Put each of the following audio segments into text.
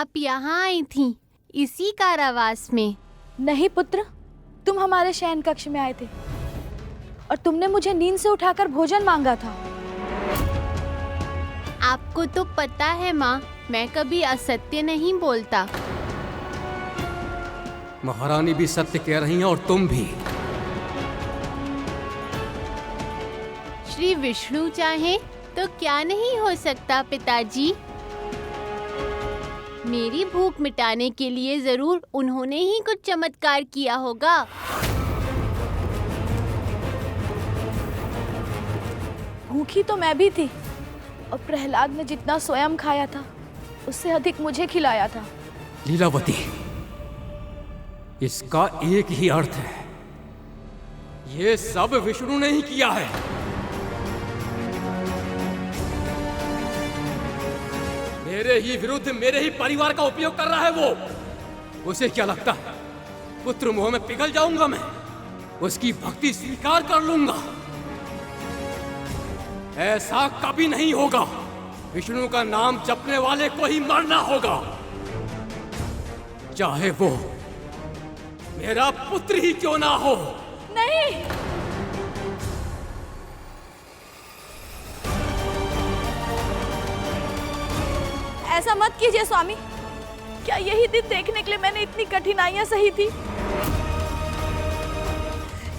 आप यहाँ आई थी इसी कारावास में? नहीं पुत्र, तुम हमारे शयन कक्ष में आए थे और तुमने मुझे नींद से उठाकर भोजन मांगा था। आपको तो पता है माँ, मैं कभी असत्य नहीं बोलता। महारानी भी सत्य कह रही हैं और तुम भी। श्री विष्णु चाहे तो क्या नहीं हो सकता पिताजी। मेरी भूख मिटाने के लिए जरूर उन्होंने ही कुछ चमत्कार किया होगा। भूखी तो मैं भी थी और प्रहलाद ने जितना स्वयं खाया था उससे अधिक मुझे खिलाया था। लीलावती, इसका एक ही अर्थ है, ये सब विष्णु ने ही किया है। मेरे ही विरुद्ध मेरे ही परिवार का उपयोग कर रहा है वो। उसे क्या लगता है पुत्र मोह में पिघल जाऊंगा मैं, उसकी भक्ति स्वीकार कर लूंगा? ऐसा कभी नहीं होगा। विष्णु का नाम जपने वाले को ही मरना होगा, चाहे वो मेरा पुत्र ही क्यों ना हो। नहीं, ऐसा मत कीजिए स्वामी। क्या यही दिन देखने के लिए मैंने इतनी कठिनाइयां सही थी?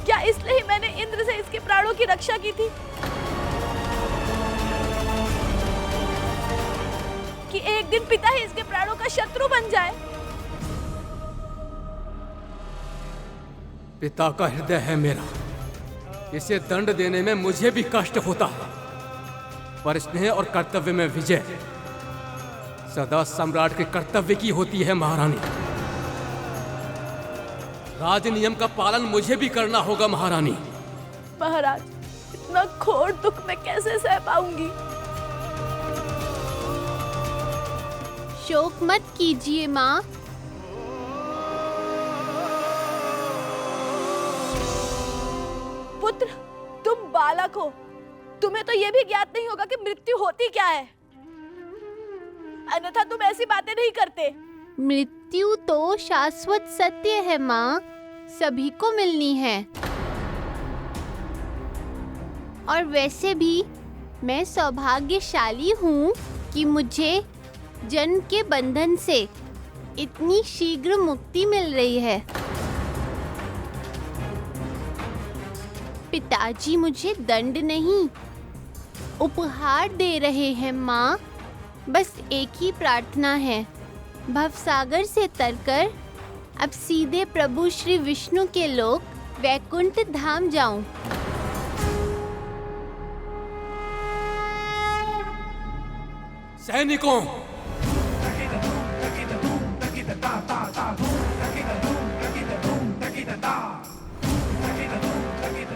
क्या इसलिए ही मैंने इंद्र से इसके प्राणों की रक्षा की थी कि एक दिन पिता ही इसके प्राणों का शत्रु बन जाए? पिता का हृदय है मेरा, इसे दंड देने में मुझे भी कष्ट होता है, पर स्नेह और कर्तव्य में विजय सदा सम्राट के कर्तव्य की होती है। महारानी, राज नियम का पालन मुझे भी करना होगा। महारानी। महाराज, इतना घोर दुख मैं कैसे सह पाऊंगी? शोक मत कीजिए माँ। पुत्र, तुम बालक हो, तुम्हें तो यह भी ज्ञात नहीं होगा कि मृत्यु होती क्या है, अन्यथा तुम ऐसी बातें नहीं करते। मृत्यु तो शाश्वत सत्य है माँ, सभी को मिलनी है। और वैसे भी मैं सौभाग्यशाली हूँ कि मुझे जन्म के बंधन से इतनी शीघ्र मुक्ति मिल रही है। पिताजी मुझे दंड नहीं, उपहार दे रहे हैं माँ। बस एक ही प्रार्थना है, भवसागर से तरकर अब सीधे प्रभु श्री विष्णु के लोक वैकुंठ धाम जाऊं। सैनिकों,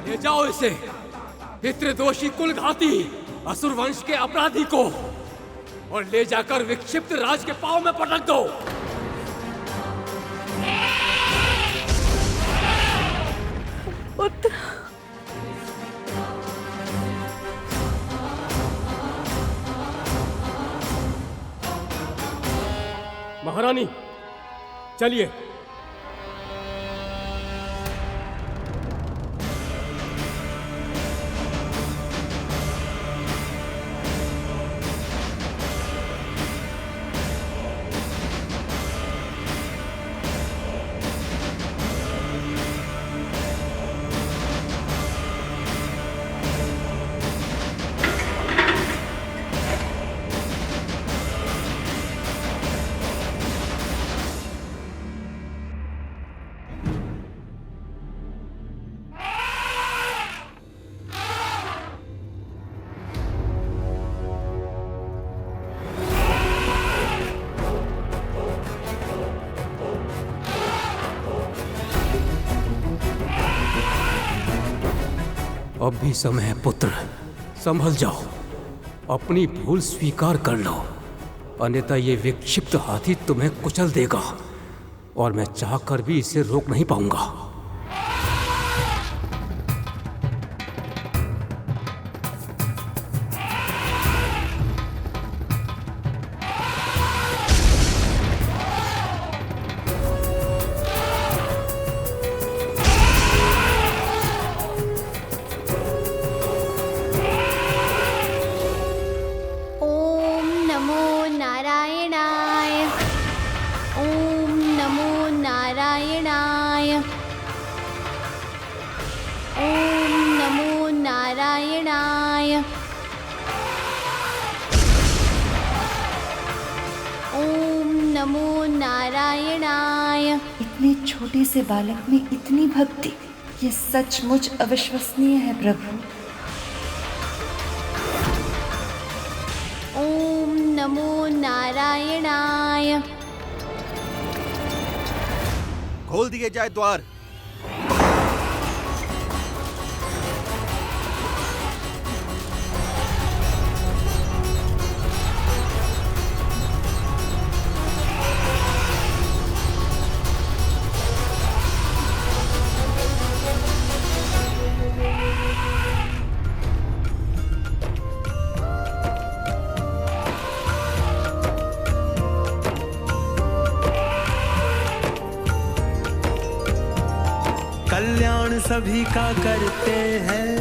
ले जाओ इसे, पितृदोषी कुलघाती असुर वंश के अपराधी को, और ले जाकर विक्षिप्त राज के पांव में पटक दो। पुत्र, महारानी चलिए। अब भी समय है पुत्र, संभल जाओ, अपनी भूल स्वीकार कर लो, अन्यथा ये विक्षिप्त हाथी तुम्हें कुचल देगा और मैं चाहकर भी इसे रोक नहीं पाऊंगा। नमो नारायणाय। इतने छोटे से बालक में इतनी भक्ति, ये सचमुच अविश्वसनीय है प्रभु। ओम नमो नारायणाय। खोल दिए जाए द्वार। कल्याण सभी का करते हैं,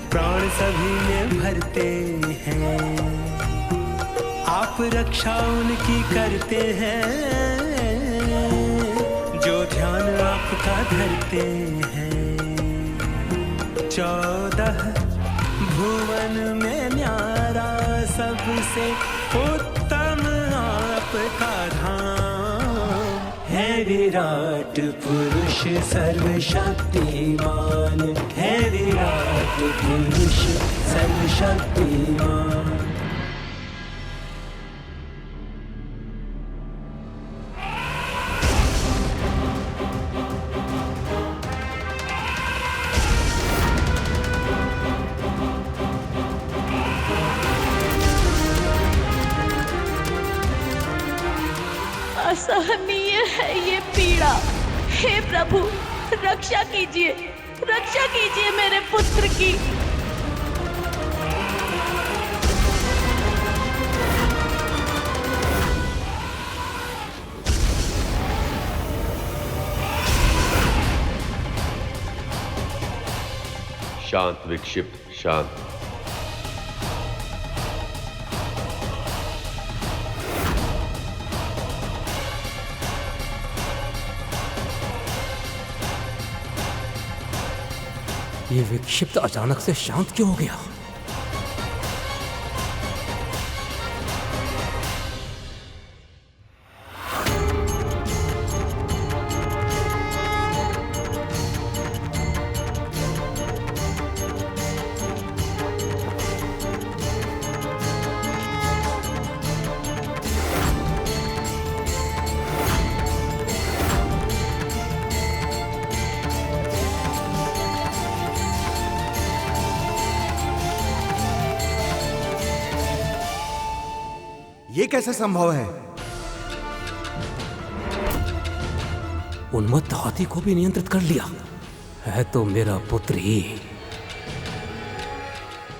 प्राण सभी में भरते हैं, आप रक्षा उनकी करते हैं जो ध्यान आपका धरते हैं। 14 भुवन में न्यारा सबसे उत्तम आपका धाम है। विराट पुरुष सर्वशक्तिमान है, विराट पुरुष सर्वशक्तिमान। असहनीय है ये पीड़ा। हे प्रभु, रक्षा कीजिए, रक्षा कीजिए मेरे पुत्र की। शांत विक्षिप्त, शांत। ये विक्षिप्त अचानक से शांत क्यों हो गया? ये कैसे संभव है? उन्मत्त हाथी को भी नियंत्रित कर लिया है तो मेरा पुत्र ही।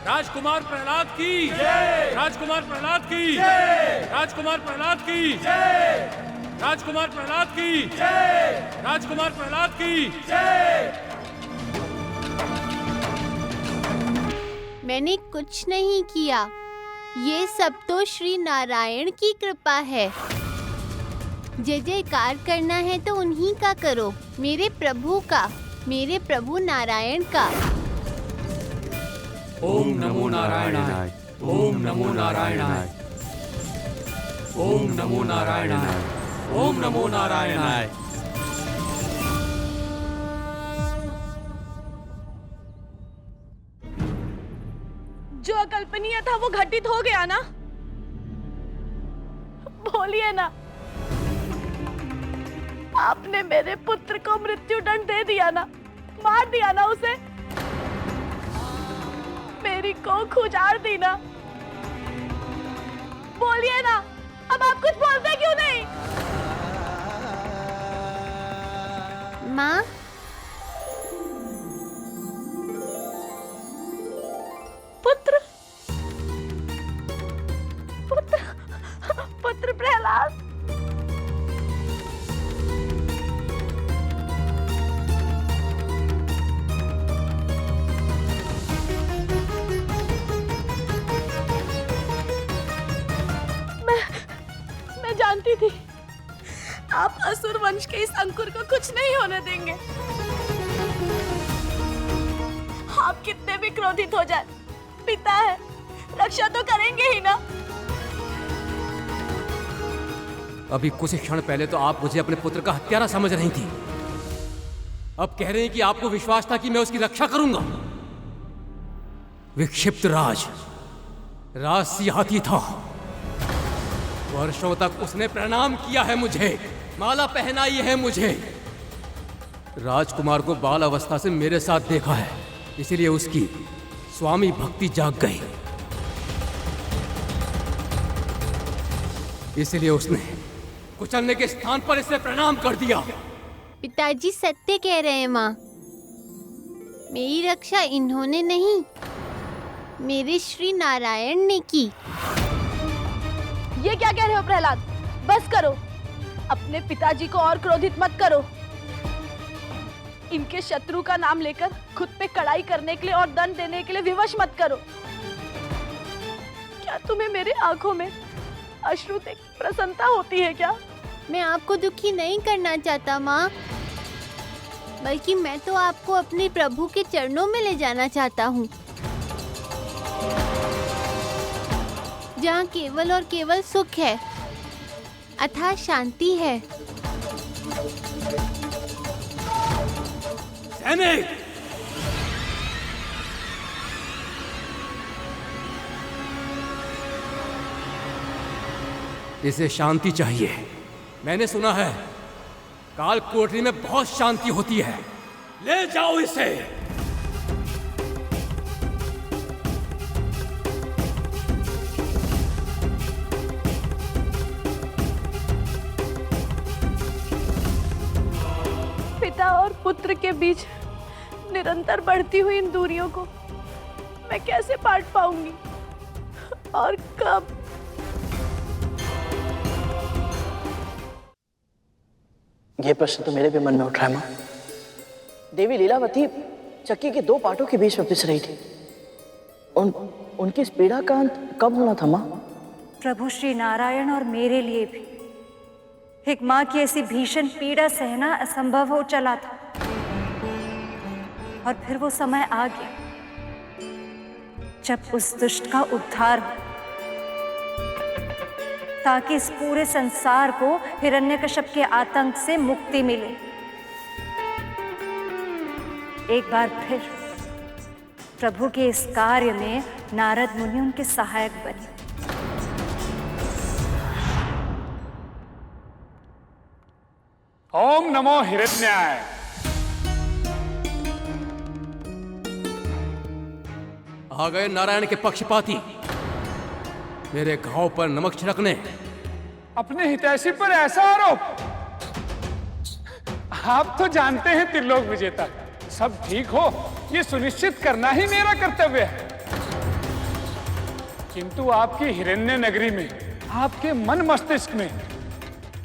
राजकुमार प्रहलाद की जय, राजकुमार प्रहलाद की जय, राजकुमार प्रहलाद की जय, राजकुमार प्रहलाद की जय, राजकुमार प्रहलाद की जय। मैंने कुछ नहीं किया, ये सब तो श्री नारायण की कृपा है। जय जयकार करना है तो उन्हीं का करो, मेरे प्रभु का, मेरे प्रभु नारायण का। ओम नमो नारायणाय, ओम नमो नारायणाय, ओम नमो नारायणाय, ओम नमो नारायणाय। जो अकल्पनीय था वो घटित हो गया ना? बोलिए ना। आपने मेरे पुत्र को मृत्यु दंड दे दिया ना, मार दिया ना उसे, मेरी कोख उजाड़ दी ना। बोलिए ना, अब आप कुछ बोलते क्यों नहीं? माँ, पुत्र, पुत्र, पुत्र प्रहलाद। मैं जानती थी आप असुर वंश के इस अंकुर को कुछ नहीं होने देंगे। आप कितने भी क्रोधित हो जाए, पिता है, रक्षा तो करेंगे ही ना। अभी कुछ क्षण पहले तो आप मुझे अपने पुत्र का हत्यारा समझ रही थी, अब कह रहे हैं कि आपको विश्वास था कि मैं उसकी रक्षा करूंगा। विक्षिप्त राजसी हाथी था। वर्षों तक उसने प्रणाम किया है मुझे, माला पहनाई है मुझे। राजकुमार को बाल अवस्था से मेरे साथ देखा है, इसीलिए उसकी स्वामी भक्ति जाग गई। इसलिए उसने कुचलने के स्थान पर इसे प्रणाम कर दिया। पिताजी सत्य कह रहे हैं माँ। मेरी रक्षा इन्होंने नहीं, मेरे श्री नारायण ने की। ये क्या कह रहे हो प्रहलाद? बस करो, अपने पिताजी को और क्रोधित मत करो। इनके शत्रु का नाम लेकर खुद पे कड़ाई करने के लिए और दंड देने के लिए विवश मत करो। क्या तुम्हें मेरे आंखों में अश्रु देख प्रसन्नता होती है क्या? मैं आपको दुखी नहीं करना चाहता माँ, बल्कि मैं तो आपको अपने प्रभु के चरणों में ले जाना चाहता हूँ, जहाँ केवल और केवल सुख है, अथाह शांति है। सैनिक! इसे शांति चाहिए। मैंने सुना है काल कोठरी में बहुत शांति होती है। ले जाओ इसे। पिता और पुत्र के बीच निरंतर बढ़ती हुई इन दूरियों को मैं कैसे पाट पाऊंगी और कब? ये प्रश्न तो मेरे भी मन में उठ रहा है माँ। देवी लीलावती चक्की के दो पाटों के बीच में पिस रही थी। उनकी इस पीड़ा का अंत कब होना था माँ? प्रभु श्री नारायण और मेरे लिए भी एक माँ की ऐसी भीषण पीड़ा सहना असंभव हो चला था, और फिर वो समय आ गया जब उस दुष्ट का उद्धार हो, ताकि इस पूरे संसार को हिरण्यकश्यप के आतंक से मुक्ति मिले। एक बार फिर प्रभु के इस कार्य में नारद मुनि उनके सहायक बने। ओम नमो हिरण्याय। आ गए नारायण के पक्षपाती, मेरे घाव पर नमक छिड़कने। अपने हितैषी पर ऐसा आरोप? आप तो जानते हैं त्रिलोक विजेता, सब ठीक हो ये सुनिश्चित करना ही मेरा कर्तव्य है। किंतु आपकी हिरण्य नगरी में, आपके मन मस्तिष्क में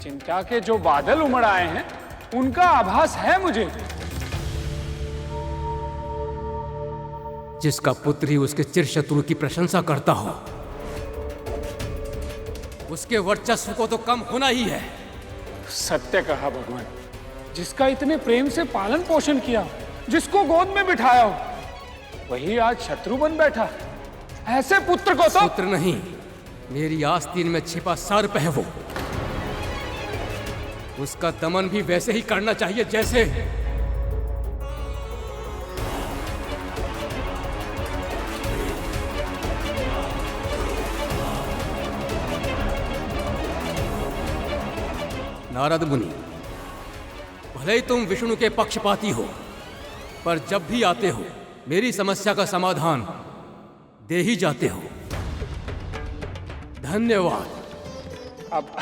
चिंता के जो बादल उमड़ आए हैं, उनका आभास है मुझे। जिसका पुत्र ही उसके चिरशत्रु की प्रशंसा करता हो, उसके वर्चस्व को तो कम होना ही है। सत्य कहा भगवान। जिसका इतने प्रेम से पालन पोषण किया हो, जिसको गोद में बिठाया हो, वही आज शत्रु बन बैठा। ऐसे पुत्र को तो पुत्र नहीं, मेरी आस्तीन में छिपा सर्प है वो। उसका दमन भी वैसे ही करना चाहिए जैसे नारद मुनि, भले ही तुम विष्णु के पक्षपाती हो, पर जब भी आते हो मेरी समस्या का समाधान दे ही जाते हो। धन्यवाद। अब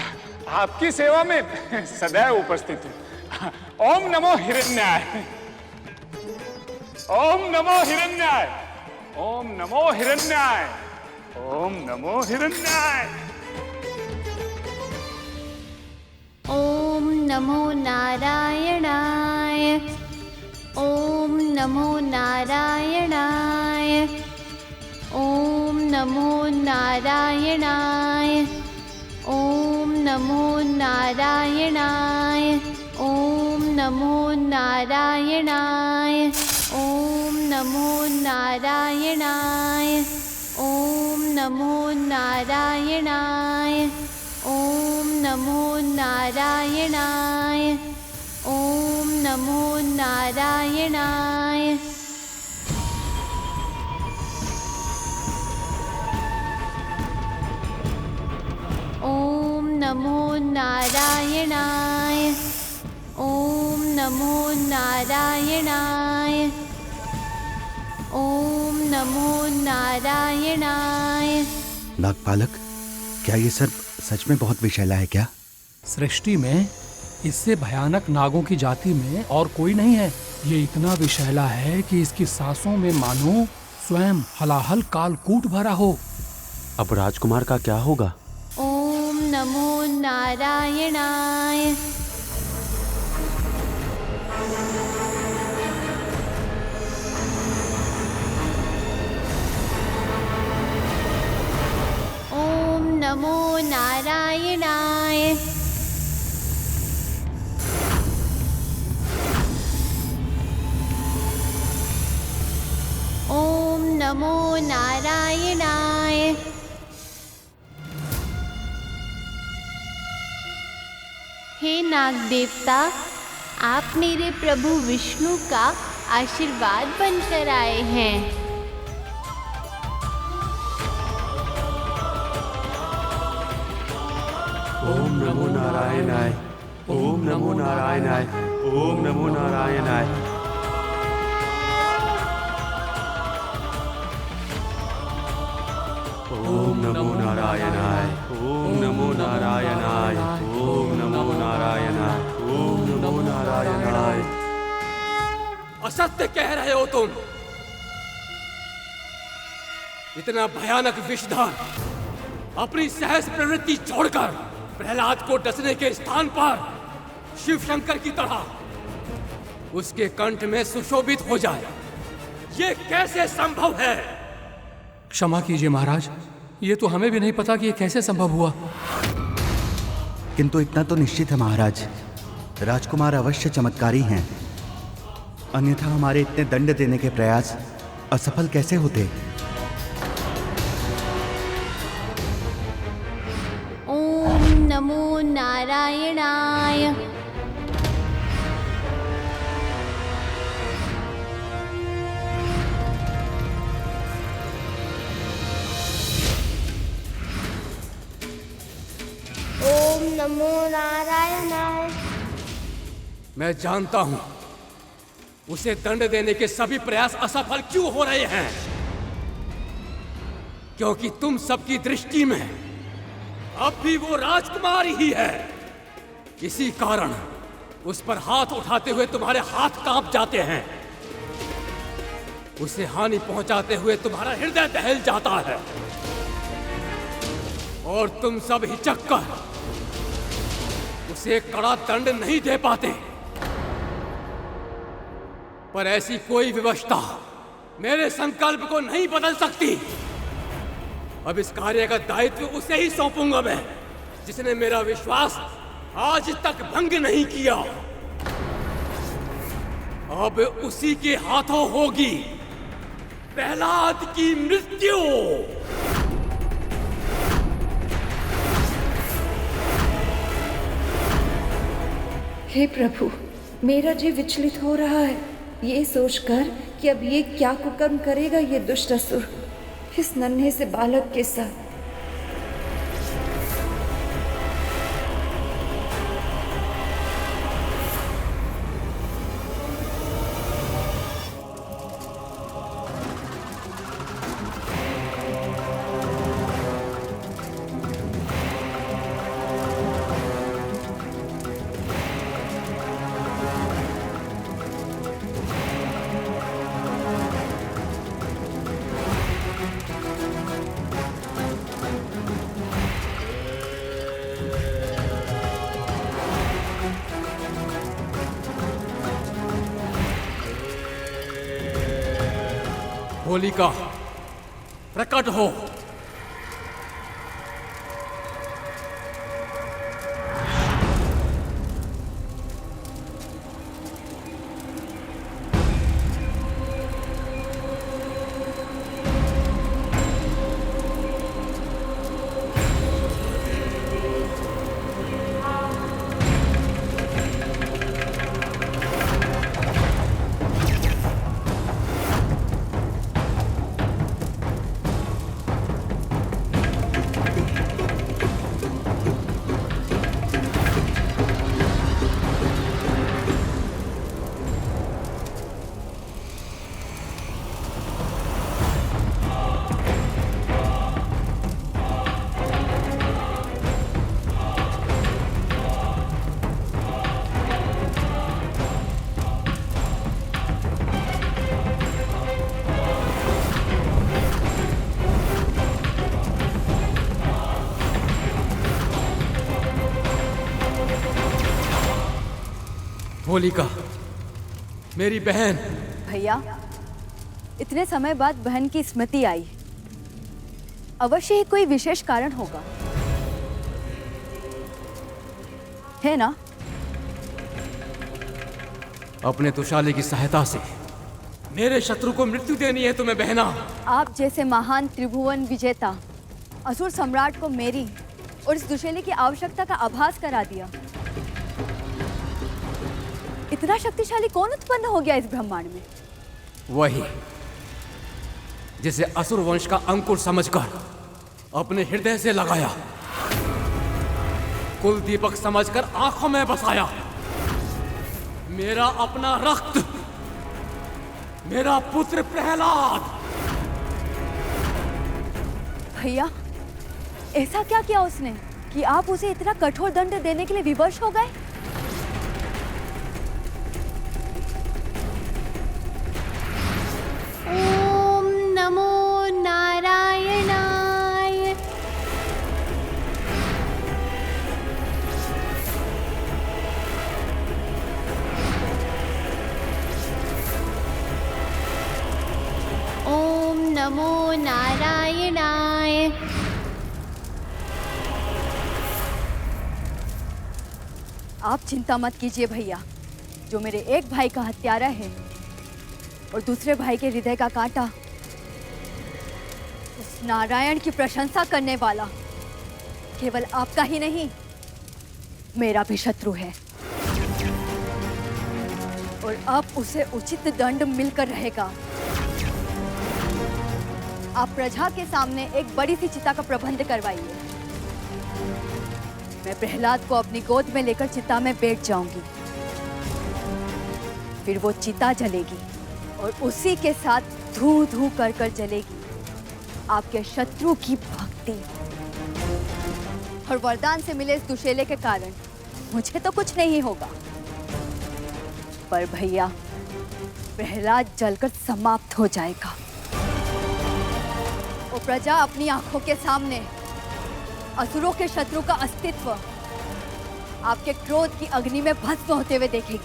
आपकी सेवा में सदैव उपस्थित हूं। ओम नमो हिरण्याय। ओम नमो हिरण्याय। ओम नमो हिरण्याय। ओम नमो हिरण्याय। ओम नमो नारायणाय। ओम नमो नारायणाय। ओम नमो नारायणाय। ओम नमो नारायणाय। ओम नमो नारायणाय। ओम नमो नारायणाय। ओम नमो नारायणाय। ओम नमो नारायणाय। ओम नमो नारायणाय। ओम नमो नारायणाय। ओम नमो नारायणाय। ओम नमो नारायणाय। नागपालक, क्या ये सर्प सच में बहुत विषैला है क्या? सृष्टि में इससे भयानक नागों की जाति में और कोई नहीं है। ये इतना विषैला है कि इसकी सांसों में मानो स्वयं हलाहल कालकूट भरा हो। अब राजकुमार का क्या होगा? ओम नमो नारायणाय। ओम नमो नारायणाय। ओम नमो नारायणाय। हे नाग देवता, आप मेरे प्रभु विष्णु का आशीर्वाद बनकर आए हैं। ओम नमो नारायणाय। ओम नमो नारायणाय। ओम नमो नारायणाय। ओम नमो नारायणाय। ओम नमो नारायणाय। ओम नमो नारायणाय। ओम नमो नारायणाय। असत्य कह रहे हो तुम। इतना भयानक विषधार अपनी सहज प्रवृत्ति छोड़कर प्रहलाद को डसने के स्थान पर शिव शंकर की तरह उसके कंठ में सुशोभित हो जाए, ये कैसे संभव है? क्षमा कीजिए महाराज, ये तो हमें भी नहीं पता कि ये कैसे संभव हुआ। किंतु इतना तो निश्चित है महाराज, राजकुमार अवश्य चमत्कारी हैं, अन्यथा हमारे इतने दंड देने के प्रयास असफल कैसे होते? ओम नमो नारायणाय। ओम नमो नारायणाय। मैं जानता हूं उसे दंड देने के सभी प्रयास असफल क्यों हो रहे हैं, क्योंकि तुम सबकी दृष्टि में अब भी वो राजकुमार ही है। इसी कारण उस पर हाथ उठाते हुए तुम्हारे हाथ कांप जाते हैं, उसे हानि पहुंचाते हुए तुम्हारा हृदय दहल जाता है और तुम सब हिचक कर उसे कड़ा दंड नहीं दे पाते। पर ऐसी कोई विवशता मेरे संकल्प को नहीं बदल सकती। अब इस कार्य का दायित्व उसे ही सौंपूंगा मैं, जिसने मेरा विश्वास आज तक भंग नहीं किया। अब उसी के हाथों होगी प्रहलाद की मृत्यु। हे प्रभु, मेरा जी विचलित हो रहा है, ये सोचकर कि अब ये क्या कुकर्म करेगा ये दुष्ट असुर इस नन्हे से बालक के साथ। होलिका प्रकट हो। होलिका, मेरी बहन। भैया, इतने समय बाद बहन की स्मृति आई, अवश्य ही कोई विशेष कारण होगा, है ना? अपने तुशाले की सहायता से मेरे शत्रु को मृत्यु देनी है तुम्हें बहना। आप जैसे महान त्रिभुवन विजेता असुर सम्राट को मेरी और इस दुशैले की आवश्यकता का आभास करा दिया। इतना शक्तिशाली कौन उत्पन्न हो गया इस ब्रह्मांड में? वही जिसे असुर वंश का अंकुर समझकर अपने हृदय से लगाया, कुल दीपक समझकर आंखों में बसाया। मेरा अपना रक्त, मेरा पुत्र प्रहलाद। भैया, ऐसा क्या किया उसने कि आप उसे इतना कठोर दंड देने के लिए विवश हो गए? ओम नमो नारायणाय। ओम नमो नारायणाय। आप चिंता मत कीजिए भैया, जो मेरे एक भाई का हत्यारा है और दूसरे भाई के हृदय का कांटा, उस नारायण की प्रशंसा करने वाला केवल आपका ही नहीं, मेरा भी शत्रु है। और अब उसे उचित दंड मिलकर रहेगा। आप प्रजा के सामने एक बड़ी सी चिता का प्रबंध करवाइए। मैं प्रहलाद को अपनी गोद में लेकर चिता में बैठ जाऊंगी। फिर वो चिता जलेगी और उसी के साथ धू धू कर कर जलेगी आपके शत्रु की भक्ति। और वरदान से मिले इस दुशैले के कारण मुझे तो कुछ नहीं होगा, पर भैया प्रहलाद जलकर समाप्त हो जाएगा। वो प्रजा अपनी आंखों के सामने असुरों के शत्रु का अस्तित्व आपके क्रोध की अग्नि में भस्म होते हुए देखेगी।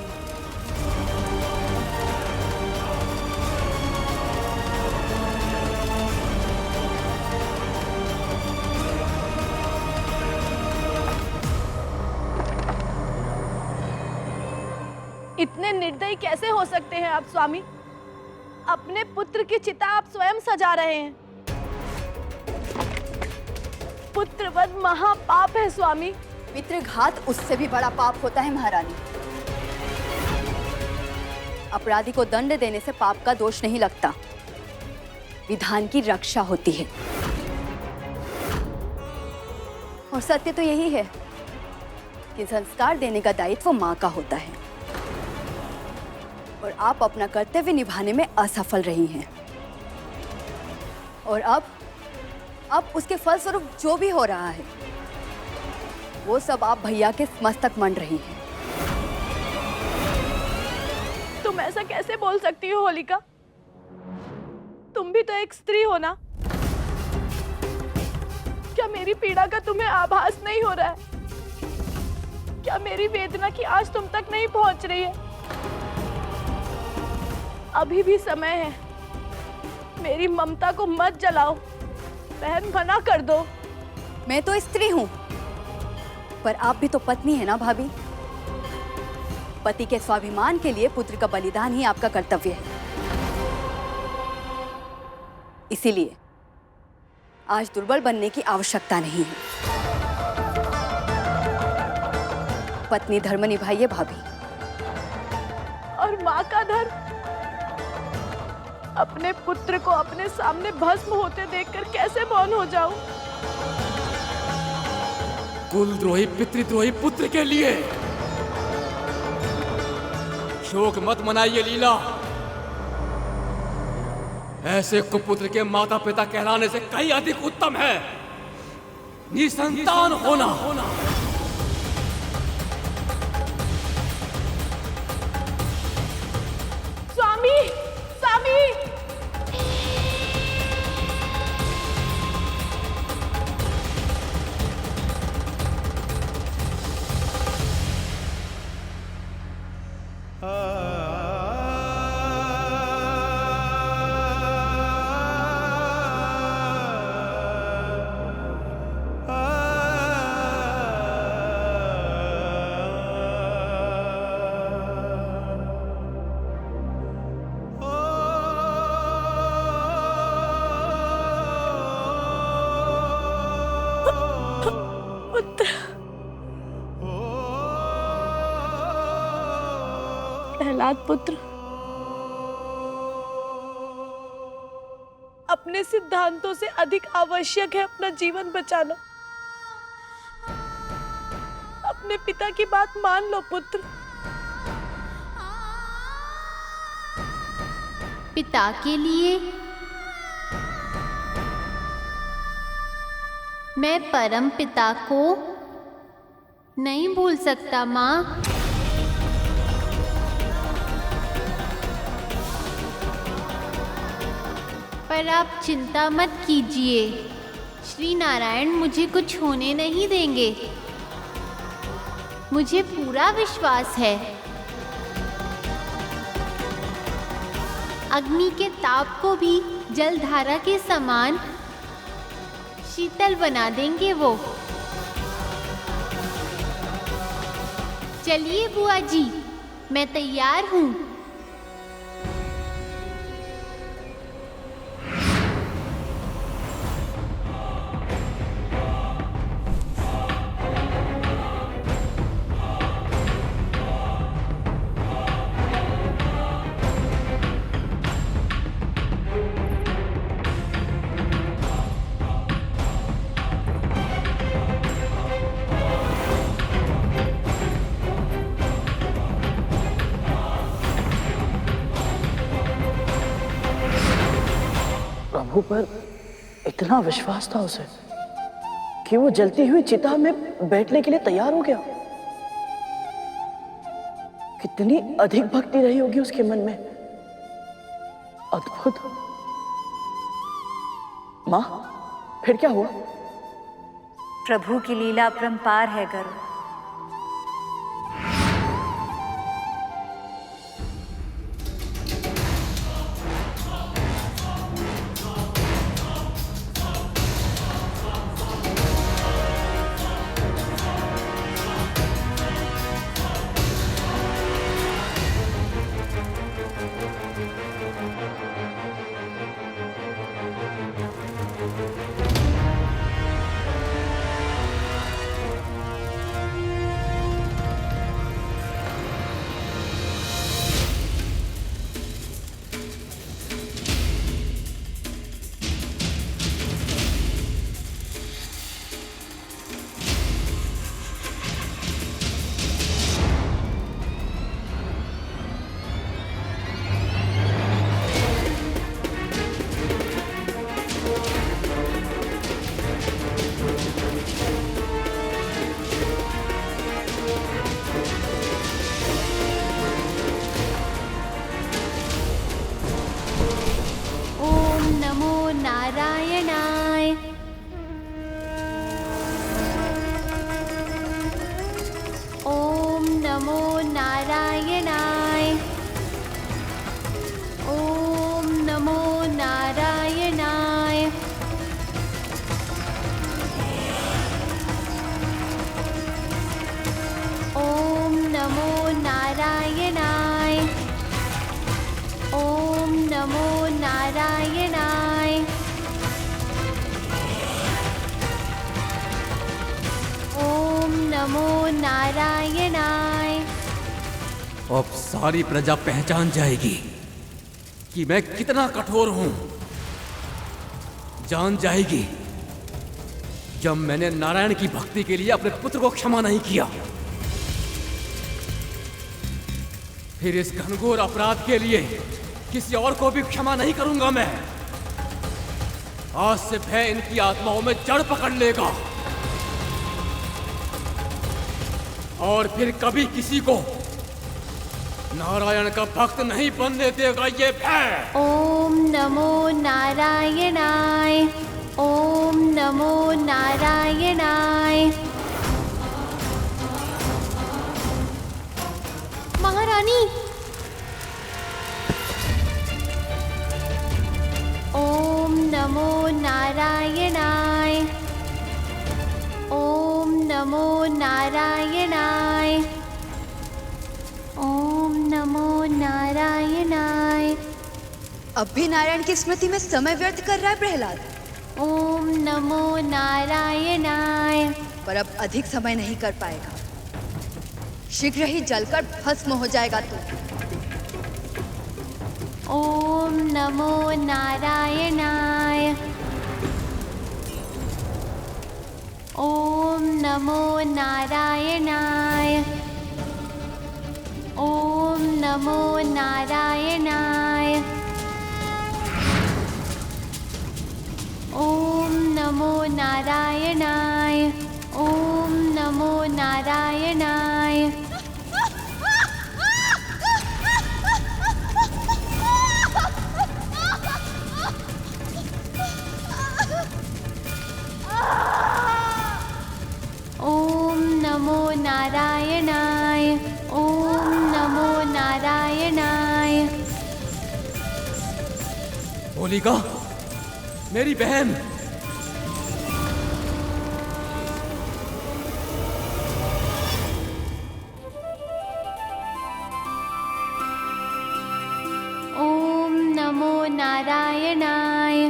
इतने निर्दयी कैसे हो सकते हैं आप स्वामी? अपने पुत्र की चिता आप स्वयं सजा रहे हैं। पुत्रवध महापाप है स्वामी। पितृघात उससे भी बड़ा पाप होता है महारानी। अपराधी को दंड देने से पाप का दोष नहीं लगता, विधान की रक्षा होती है। और सत्य तो यही है कि संस्कार देने का दायित्व माँ का होता है, और आप अपना कर्तव्य निभाने में असफल रही हैं। और अब उसके फलस्वरूप जो भी हो रहा है वो सब आप भैया के मस्तक मंड रही हैं। तुम ऐसा कैसे बोल सकती हो होलिका? तुम भी तो एक स्त्री हो ना? क्या मेरी पीड़ा का तुम्हें आभास नहीं हो रहा है? क्या मेरी वेदना की आवाज तुम तक नहीं पहुंच रही है? अभी भी समय है, मेरी ममता को मत जलाओ। बहन, मना कर दो। मैं तो स्त्री हूं, पर आप भी तो पत्नी है ना भाभी। पति के स्वाभिमान के लिए पुत्र का बलिदान ही आपका कर्तव्य है। इसीलिए आज दुर्बल बनने की आवश्यकता नहीं है। पत्नी धर्म निभाइए भाभी। और माँ का धर्म? अपने पुत्र को अपने सामने भस्म होते देखकर कैसे मौन हो जाऊं? कुलद्रोही पितृद्रोही पुत्र के लिए शोक मत मनाइए लीला। ऐसे कुपुत्र के माता पिता कहलाने से कहीं अधिक उत्तम है निसंतान होना। स्वामी, स्वामी! नाथ पुत्र, अपने सिद्धांतों से अधिक आवश्यक है अपना जीवन बचाना। अपने पिता की बात मान लो पुत्र। पिता के लिए मैं परम पिता को नहीं भूल सकता माँ। पर आप चिंता मत कीजिए, श्री नारायण मुझे कुछ होने नहीं देंगे। मुझे पूरा विश्वास है। अग्नि के ताप को भी जलधारा के समान शीतल बना देंगे वो। चलिए बुआ जी, मैं तैयार हूँ। प्रभु पर इतना विश्वास था उसे कि वो जलती हुई चिता में बैठने के लिए तैयार हो गया। कितनी अधिक भक्ति रही होगी उसके मन में। अद्भुत। माँ, फिर क्या हुआ? प्रभु की लीला अपरंपार है गरुड़। नारायणाय। ओम नमो नारायणाय। ओम नमो नारायणाय। ओम नमो नारायणाय। ओम नमो नारायणाय। ओम नमो नारायणाय। अब सारी प्रजा पहचान जाएगी कि मैं कितना कठोर हूं। जान जाएगी जब मैंने नारायण की भक्ति के लिए अपने पुत्र को क्षमा नहीं किया। फिर इस घनघोर अपराध के लिए किसी और को भी क्षमा नहीं करूंगा मैं। आज से भय इनकी आत्माओं में जड़ पकड़ लेगा और फिर कभी किसी को नारायण का भक्त नहीं बनने देगा ये भय। ओम नमो नारायणाय। ओम नमो नारायणाय। महारानी। ओम नमो नारायणाय। ओम नमो नारायणाय। ओम नमो नारायणाय। अब भी नारायण की स्मृति में समय व्यर्थ कर रहा है प्रहलाद। ओम नमो नारायणाय। पर अब अधिक समय नहीं कर पाएगा। शीघ्र ही जलकर भस्म हो जाएगा तू। ओम नमो नारायणाय। ओम नमो नारायणाय। ओम नमो नारायणाय। ओम नमो नारायणाय। ओम नमो नारायणाय। ओम नमो नारायणाय। ओम नमो नारायणाय। होलिका, मेरी बहन। ओम नमो नारायणाय।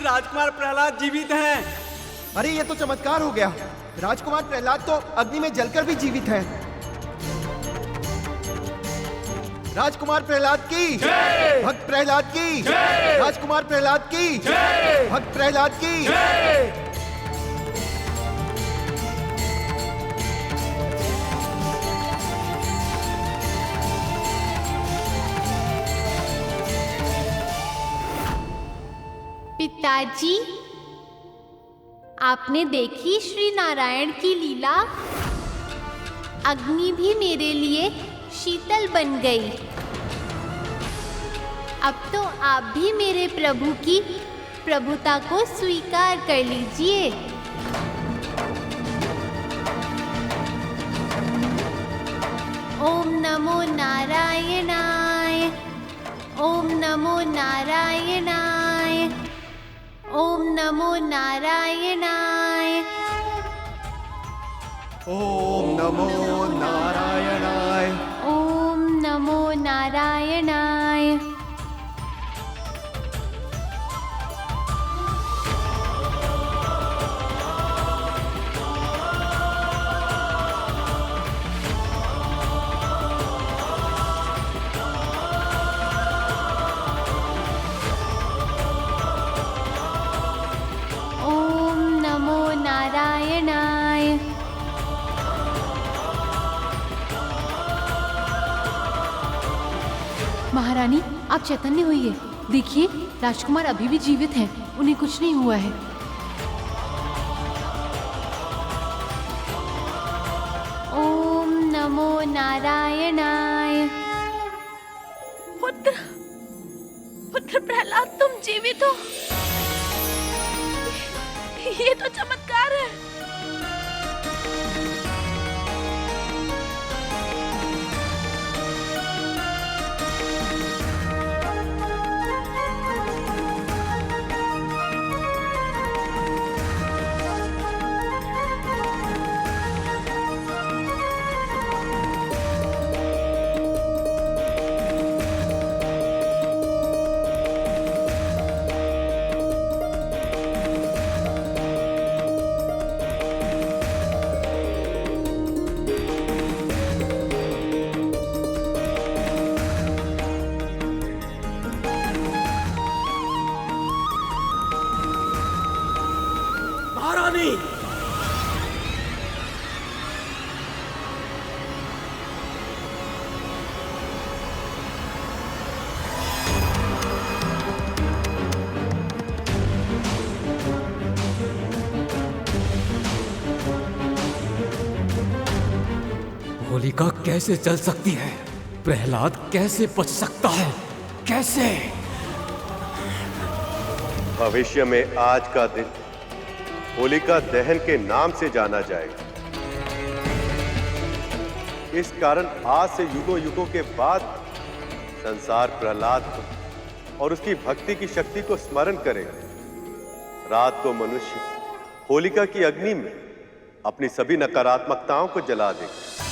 राजकुमार प्रहलाद जीवित हैं। अरे ये तो चमत्कार हो गया। राजकुमार प्रहलाद तो अग्नि में जलकर भी जीवित हैं। राजकुमार प्रहलाद की जय! भक्त प्रहलाद की जय! राजकुमार प्रहलाद की जय! भक्त प्रहलाद की जय! पिताजी, आपने देखी श्री नारायण की लीला? अग्नि भी मेरे लिए शीतल बन गई। अब तो आप भी मेरे प्रभु की प्रभुता को स्वीकार कर लीजिए। ओम नमो नारायणाय। ओम नमो नारायणाय। ओम नमो नारायणाय। ओम नमो नारायणाय। ओम नमो नारायणाय। ओम नमो नारायणाय। महारानी, आप चैतन्य होइए। देखिए, राजकुमार अभी भी जीवित हैं। उन्हें कुछ नहीं हुआ है। ओम नमो नारायणाय। पुत्र, पुत्र प्रहलाद, तुम जीवित हो। ये तो चमत्कार है। महारानी, होलिका कैसे चल सकती है? प्रहलाद कैसे बच सकता है? कैसे? भविष्य में आज का दिन होलिका दहन के नाम से जाना जाएगा। इस कारण आज से युगों युगों के बाद संसार प्रहलाद को और उसकी भक्ति की शक्ति को स्मरण करेगा। रात को मनुष्य होलिका की अग्नि में अपनी सभी नकारात्मकताओं को जला देगा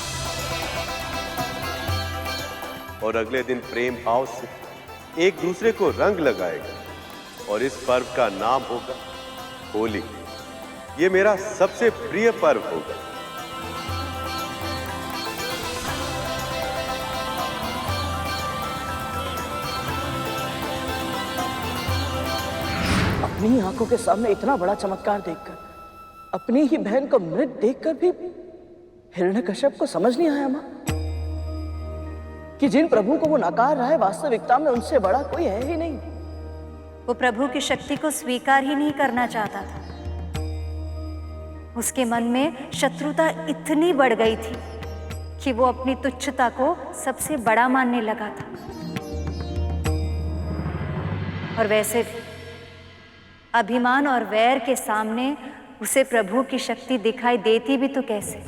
और अगले दिन प्रेम भाव से एक दूसरे को रंग लगाएगा और इस पर्व का नाम होगा होली। ये मेरा सबसे प्रिय पर्व होगा। अपनी आंखों के सामने इतना बड़ा चमत्कार देखकर, अपनी ही बहन को मृत देखकर भी हिरण्यकश्यप को समझ नहीं आया मां कि जिन प्रभु को वो नकार रहा है वास्तविकता में उनसे बड़ा कोई है ही नहीं। वो प्रभु की शक्ति को स्वीकार ही नहीं करना चाहता था। उसके मन में शत्रुता इतनी बढ़ गई थी कि वो अपनी तुच्छता को सबसे बड़ा मानने लगा था। और वैसे भी अभिमान और वैर के सामने उसे प्रभु की शक्ति दिखाई देती भी तो कैसे।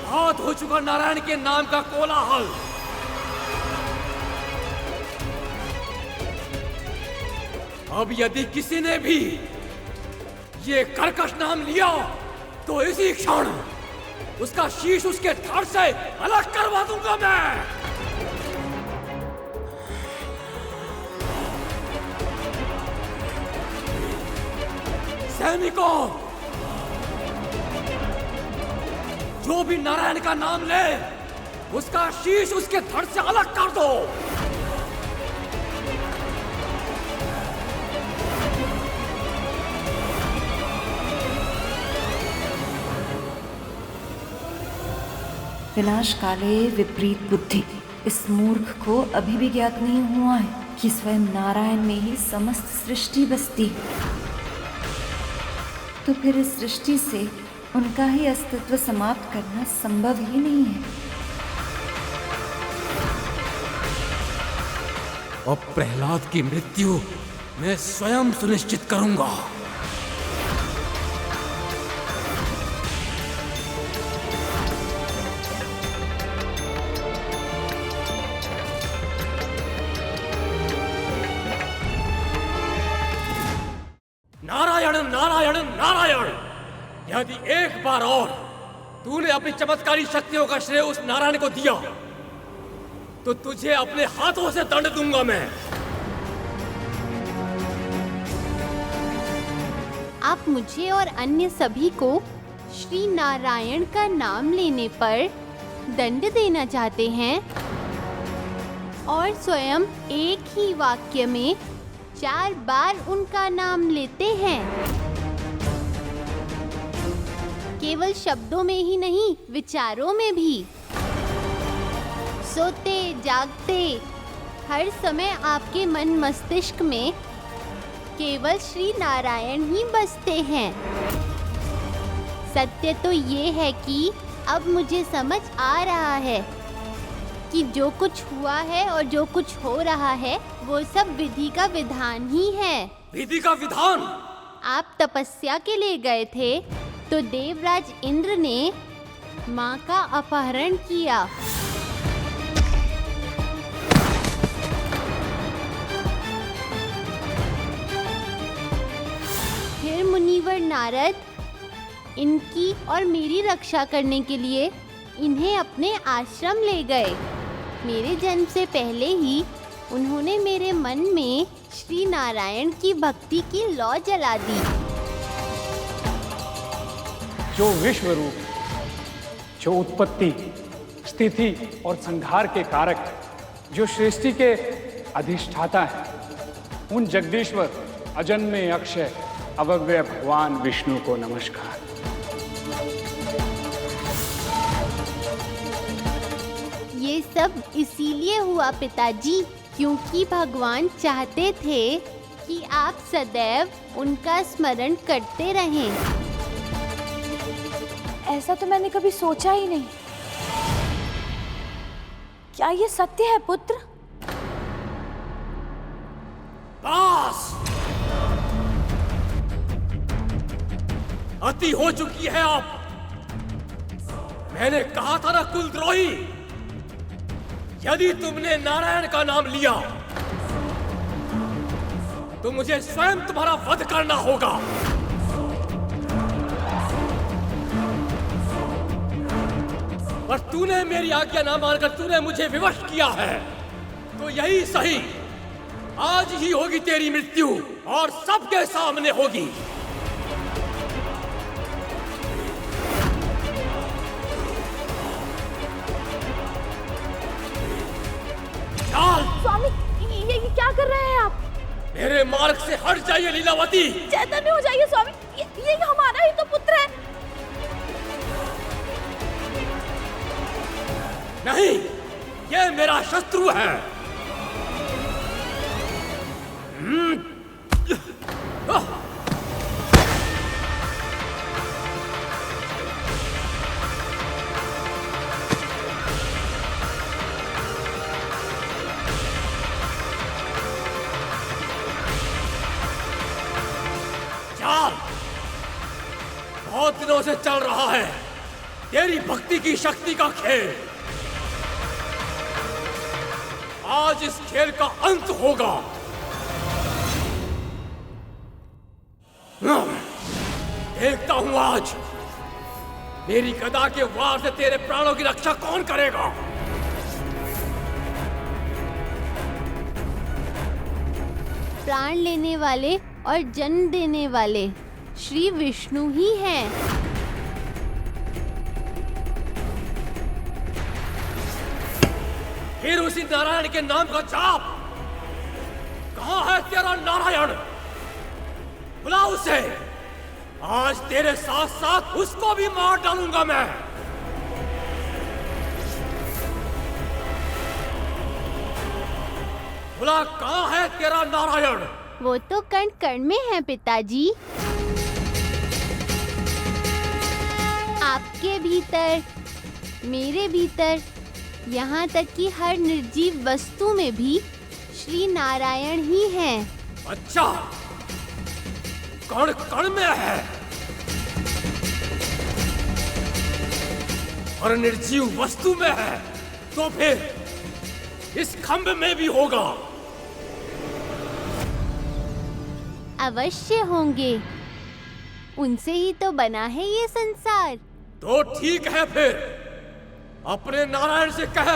बहुत हो चुका नारायण के नाम का कोलाहल। अब यदि किसी ने भी ये कर्कश नाम लिया तो इसी क्षण उसका शीश उसके धड़ से अलग करवा दूंगा मैं। सैनिकों, जो भी नारायण का नाम ले उसका शीश उसके धड़ से अलग कर दो। विनाश काले विपरीत बुद्धि। इस मूर्ख को अभी भी ज्ञात नहीं हुआ है कि स्वयं नारायण में ही समस्त सृष्टि बसती है। तो फिर इस सृष्टि से उनका ही अस्तित्व समाप्त करना संभव ही नहीं है। अब प्रहलाद की मृत्यु मैं स्वयं सुनिश्चित करूंगा। नारायण नारायण नारायण। यदि एक बार और तूने अपनी चमत्कारी शक्तियों का श्रेय उस नारायण को दिया तो तुझे अपने हाथों से दंड दूंगा मैं। आप मुझे और अन्य सभी को श्री नारायण का नाम लेने पर दंड देना चाहते हैं और स्वयं एक ही वाक्य में 4 बार उनका नाम लेते हैं। केवल शब्दों में ही नहीं, विचारों में भी। सोते जागते हर समय आपके मन मस्तिष्क में केवल श्री नारायण ही बसते हैं। सत्य तो ये है कि अब मुझे समझ आ रहा है कि जो कुछ हुआ है और जो कुछ हो रहा है वो सब विधि का विधान ही है। विधि का विधान? आप तपस्या के लिए गए थे तो देवराज इंद्र ने माँ का अपहरण किया। फिर मुनिवर नारद इनकी और मेरी रक्षा करने के लिए इन्हें अपने आश्रम ले गए। मेरे जन्म से पहले ही उन्होंने मेरे मन में श्री नारायण की भक्ति की लौ जला दी। जो विश्व रूप, जो उत्पत्ति, स्थिति और संहार के कारक, जो सृष्टि के अधिष्ठाता है, उन जगदीश्वर अजन्मे अक्षय अव्यय भगवान विष्णु को नमस्कार। ये सब इसीलिए हुआ पिताजी, क्योंकि भगवान चाहते थे कि आप सदैव उनका स्मरण करते रहें। ऐसा तो मैंने कभी सोचा ही नहीं। क्या ये सत्य है पुत्र? बस! अति हो चुकी है आप। मैंने कहा था ना कुलद्रोही, यदि तुमने नारायण का नाम लिया तो मुझे स्वयं तुम्हारा वध करना होगा। पर तूने मेरी आज्ञा ना मानकर तूने मुझे विवश किया है, तो यही सही, आज ही होगी तेरी मृत्यु और सबके सामने होगी। स्वामी, ये क्या कर रहे हैं आप? मेरे मार्ग से हट जाइए लीलावती। चैतन्य हो जाइए स्वामी, ये हमारा ही तो पुत्र है। नहीं, ये मेरा शत्रु है। बहुत दिनों से चल रहा है तेरी भक्ति की शक्ति का खेल। आज इस खेल का अंत होगा। देखता हूं आज मेरी गदा के वार से तेरे प्राणों की रक्षा कौन करेगा। प्राण लेने वाले और जन्म देने वाले श्री विष्णु ही हैं। फिर उसी नारायण के नाम का जाप। कहां है तेरा नारायण? बुला उसे। आज तेरे साथ साथ उसको भी मार डालूंगा मैं। बुला, कहां है तेरा नारायण? वो तो कण कण में है पिताजी। आपके भीतर, मेरे भीतर, यहाँ तक कि हर निर्जीव वस्तु में भी श्री नारायण ही हैं। अच्छा, कण कण में है और निर्जीव वस्तु में है, तो फिर इस खंभ में भी होगा। अवश्य होंगे, उनसे ही तो बना है ये संसार। तो ठीक है, फिर अपने नारायण से कह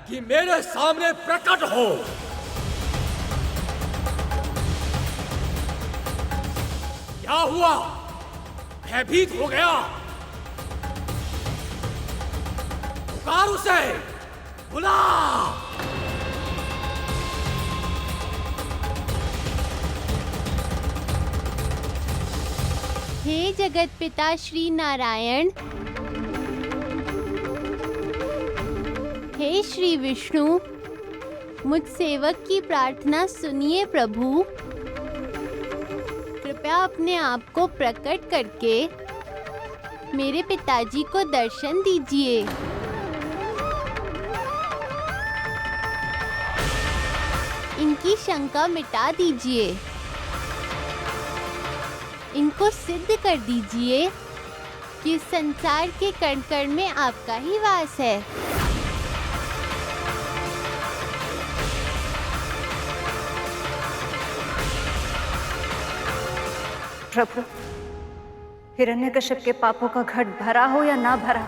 कि मेरे सामने प्रकट हो। क्या हुआ? भयभीत हो गया? पुकार उसे, बुला। हे जगत पिता श्री नारायण, हे श्री विष्णु, मुझ सेवक की प्रार्थना सुनिए प्रभु। कृपया अपने आप को प्रकट करके मेरे पिताजी को दर्शन दीजिए। इनकी शंका मिटा दीजिए। इनको सिद्ध कर दीजिए कि संसार के कण कण में आपका ही वास है। प्रभु, हिरण्यकश्यप के पापों का घट भरा हो या ना भरा,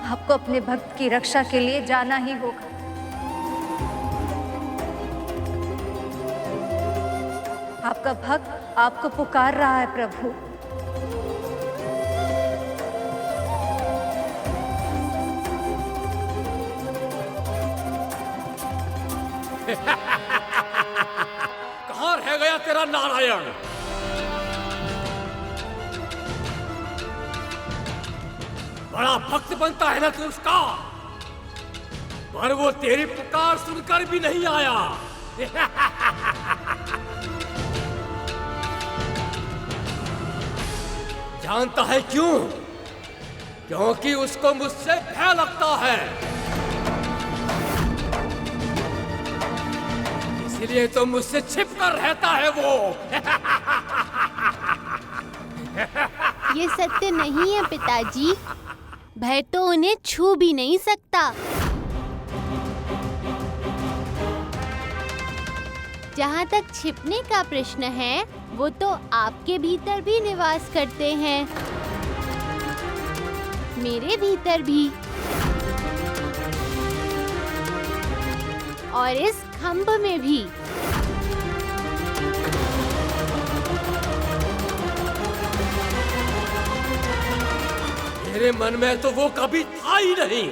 आपको अपने भक्त की रक्षा के लिए जाना ही होगा। आपका भक्त आपको पुकार रहा है प्रभु। कहां रह गया तेरा नारायण? बड़ा भक्त बनता है ना तू उसका, पर वो तेरी पुकार सुनकर भी नहीं आया। जानता है क्यों? क्योंकि उसको मुझसे भय लगता है। इसलिए तो मुझसे छिप कर रहता है वो। ये सत्य नहीं है पिताजी। भय तो उन्हें छू भी नहीं सकता। जहाँ तक छिपने का प्रश्न है, वो तो आपके भीतर भी निवास करते हैं, मेरे भीतर भी, और इस खंभ में भी। तेरे मन में तो वो कभी था ही नहीं।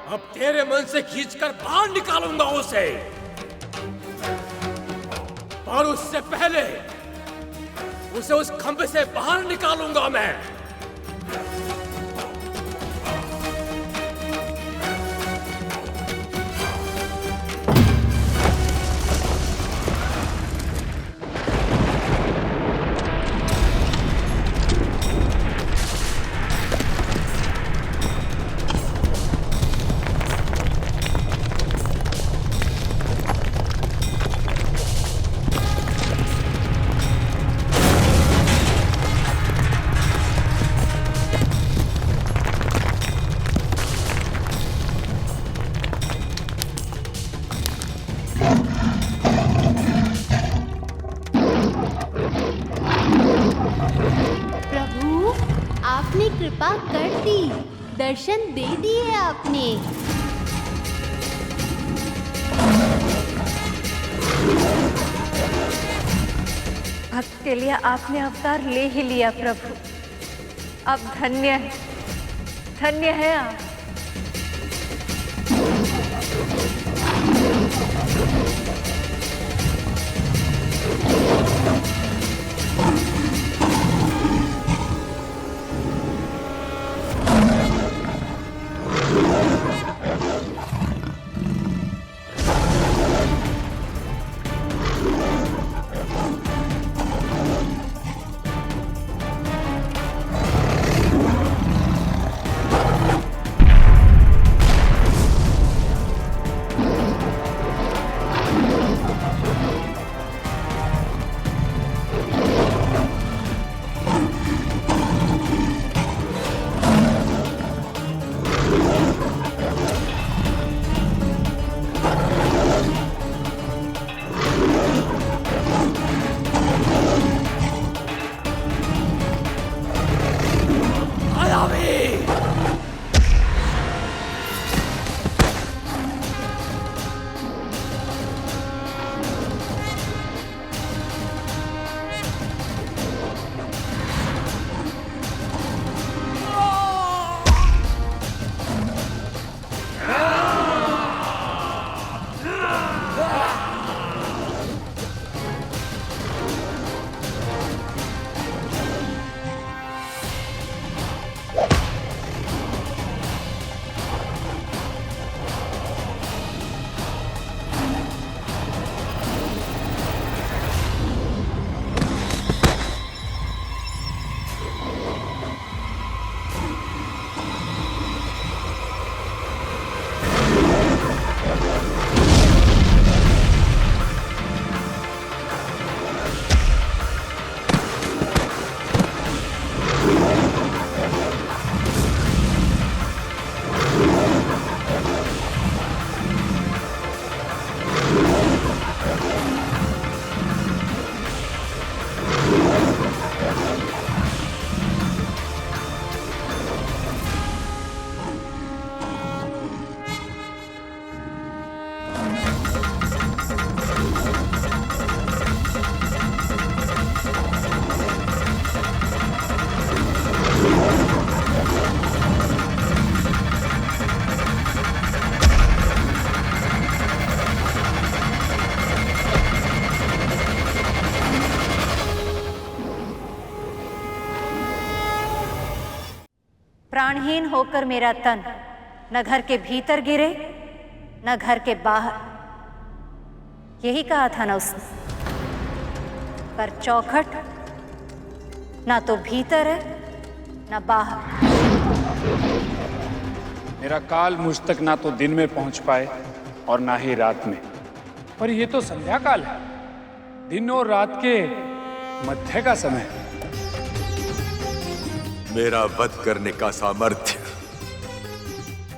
अब तेरे मन से खींचकर बाहर निकालूंगा उसे, और उससे पहले उसे उस खंभे से बाहर निकालूंगा मैं। आपने कृपा कर दी, दर्शन दे दिए आपने। भक्त के लिए आपने अवतार ले ही लिया प्रभु। आप धन्य है, धन्य है आप। प्राणहीन होकर मेरा तन न घर के भीतर गिरे न घर के बाहर, यही कहा था ना उसने। पर चौखट ना तो भीतर है ना बाहर। मेरा काल मुझ तक ना तो दिन में पहुंच पाए और ना ही रात में। पर ये तो संध्या काल है, दिन और रात के मध्य का समय है। मेरा वध करने का सामर्थ्य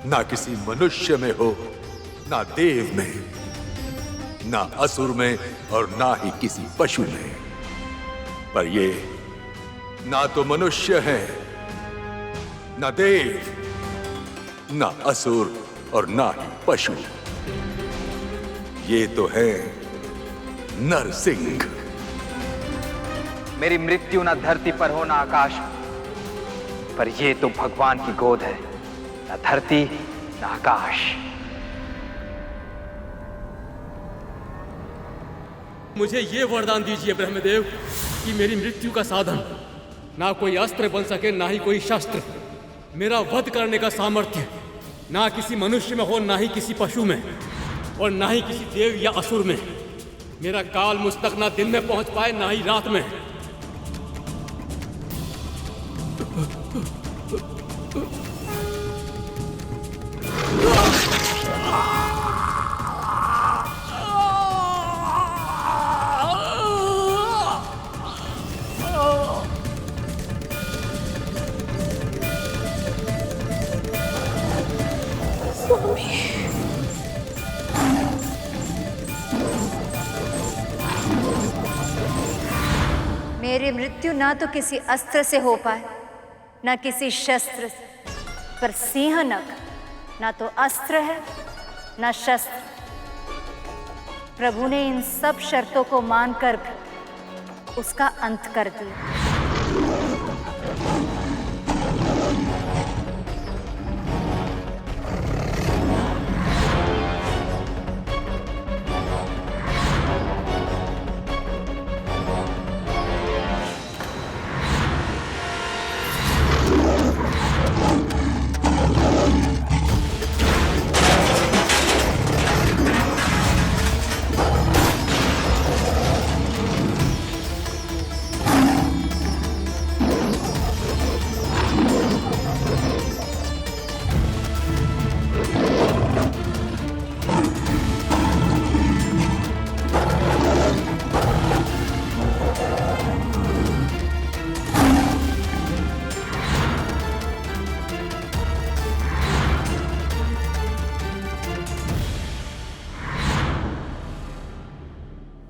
ना किसी मनुष्य में हो, ना देव में, ना असुर में, और ना ही किसी पशु में। पर ये ना तो मनुष्य है, ना देव, ना असुर, और ना ही पशु। ये तो है नरसिंह। मेरी मृत्यु ना धरती पर हो ना आकाश पर ये तो भगवान की गोद है, ना धरती ना आकाश। मुझे ये वरदान दीजिए ब्रह्मदेव कि मेरी मृत्यु का साधन ना कोई अस्त्र बन सके, ना ही कोई शस्त्र। मेरा वध करने का सामर्थ्य ना किसी मनुष्य में हो, ना ही किसी पशु में, और ना ही किसी देव या असुर में। मेरा काल मुझ तक ना दिन में पहुंच पाए, ना ही रात में। मेरी मृत्यु ना तो किसी अस्त्र से हो पाए, ना किसी शस्त्र से, पर सिंहनख ना तो अस्त्र है ना शस्त्र। प्रभु ने इन सब शर्तों को मानकर भी उसका अंत कर दिया।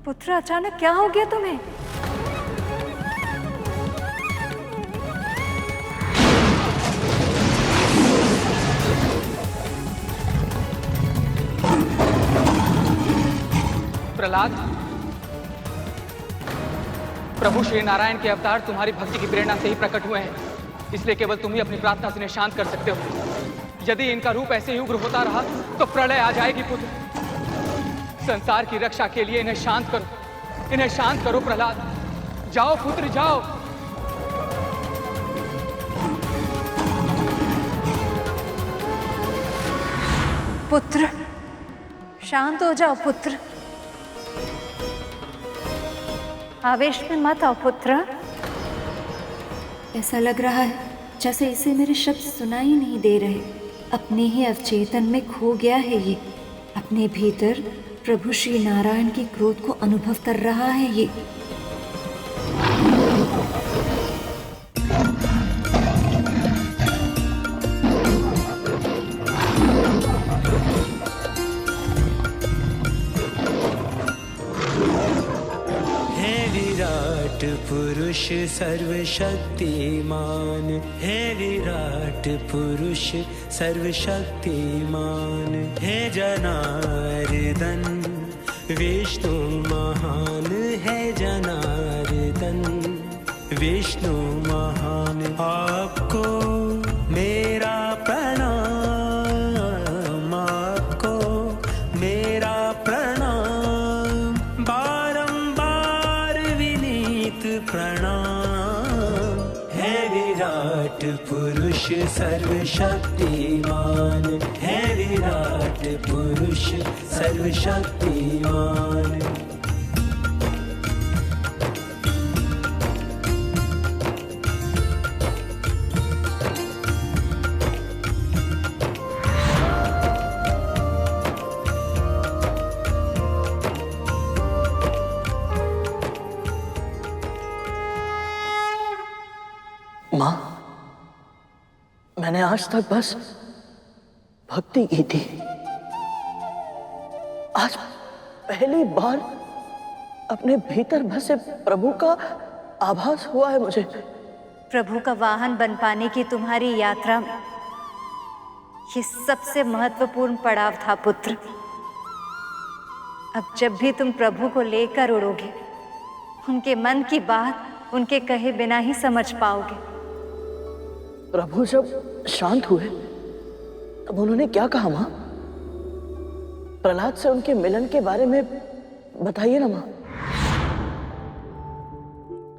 पुत्र, अचानक क्या हो गया तुम्हें? प्रहलाद, प्रभु श्री नारायण के अवतार तुम्हारी भक्ति की प्रेरणा से ही प्रकट हुए हैं, इसलिए केवल तुम ही अपनी प्रार्थना से इन्हें शांत कर सकते हो। यदि इनका रूप ऐसे ही उग्र होता रहा तो प्रलय आ जाएगी पुत्र। संसार की रक्षा के लिए इन्हें शांत करो, इन्हें शांत करो प्रहलाद। जाओ पुत्र जाओ। पुत्र, शांत हो जाओ पुत्र, आवेश में मत आओ पुत्र। ऐसा लग रहा है जैसे इसे मेरे शब्द सुनाई नहीं दे रहे। अपने ही अवचेतन में खो गया है ये। अपने भीतर प्रभु श्री नारायण के क्रोध को अनुभव कर रहा है ये। पुरुष सर्वशक्तिमान है, विराट पुरुष सर्वशक्तिमान है। जनार्दन विष्णु महान है, जनार्दन विष्णु महान। आपको मेरा प्रणाम, आपको मेरा प्रणाम, बारंबार विनीत प्रणाम है। विराट पुरुष सर्वशक्तिमान है, विराट पुरुष सर्वशक्तिमान। माँ, मैंने आज तक बस भक्ति की थी। आज पहली बार अपने भीतर बसे प्रभु का आभास हुआ है मुझे। प्रभु का वाहन बन पाने की तुम्हारी यात्रा में ये सबसे महत्वपूर्ण पड़ाव था पुत्र। अब जब भी तुम प्रभु को लेकर उड़ोगे, उनके मन की बात उनके कहे बिना ही समझ पाओगे। प्रभु जब शांत हुए तब उन्होंने क्या कहा माँ? प्रहलाद से उनके मिलन के बारे में बताइए ना माँ।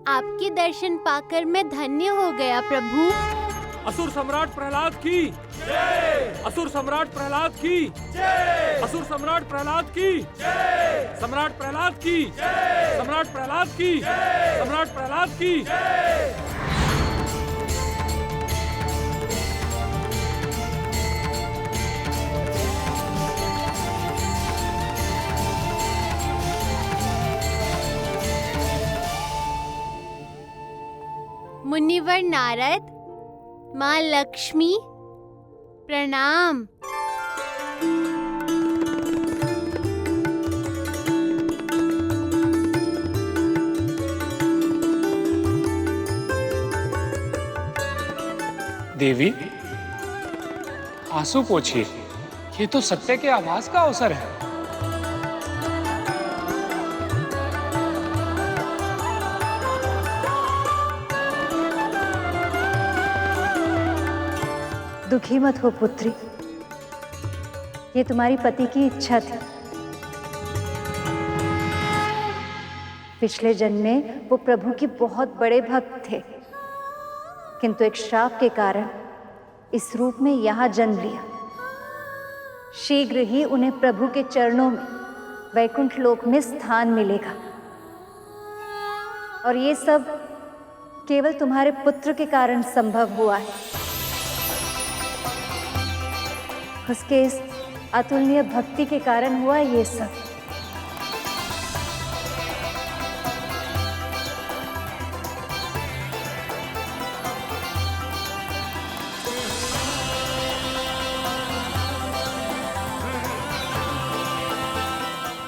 आपके दर्शन पाकर मैं धन्य हो गया प्रभु। असुर सम्राट प्रहलाद की जय। असुर सम्राट प्रहलाद की जय। असुर सम्राट प्रहलाद की जय। सम्राट प्रहलाद की जय। सम्राट प्रहलाद की जय। सम्राट प्रहलाद की जय। मुनिवर नारद, माँ लक्ष्मी, प्रणाम। देवी, आंसू पोछिए, ये तो सत्य के आभास का अवसर है। दुखी मत हो पुत्री, ये तुम्हारी पति की इच्छा थी। पिछले जन्म में वो प्रभु की बहुत बड़े भक्त थे, किंतु एक श्राप के कारण इस रूप में यहाँ जन्म लिया। शीघ्र ही उन्हें प्रभु के चरणों में वैकुंठ लोक में स्थान मिलेगा, और ये सब केवल तुम्हारे पुत्र के कारण संभव हुआ है। उसके इस अतुलनीय भक्ति के कारण हुआ ये सब।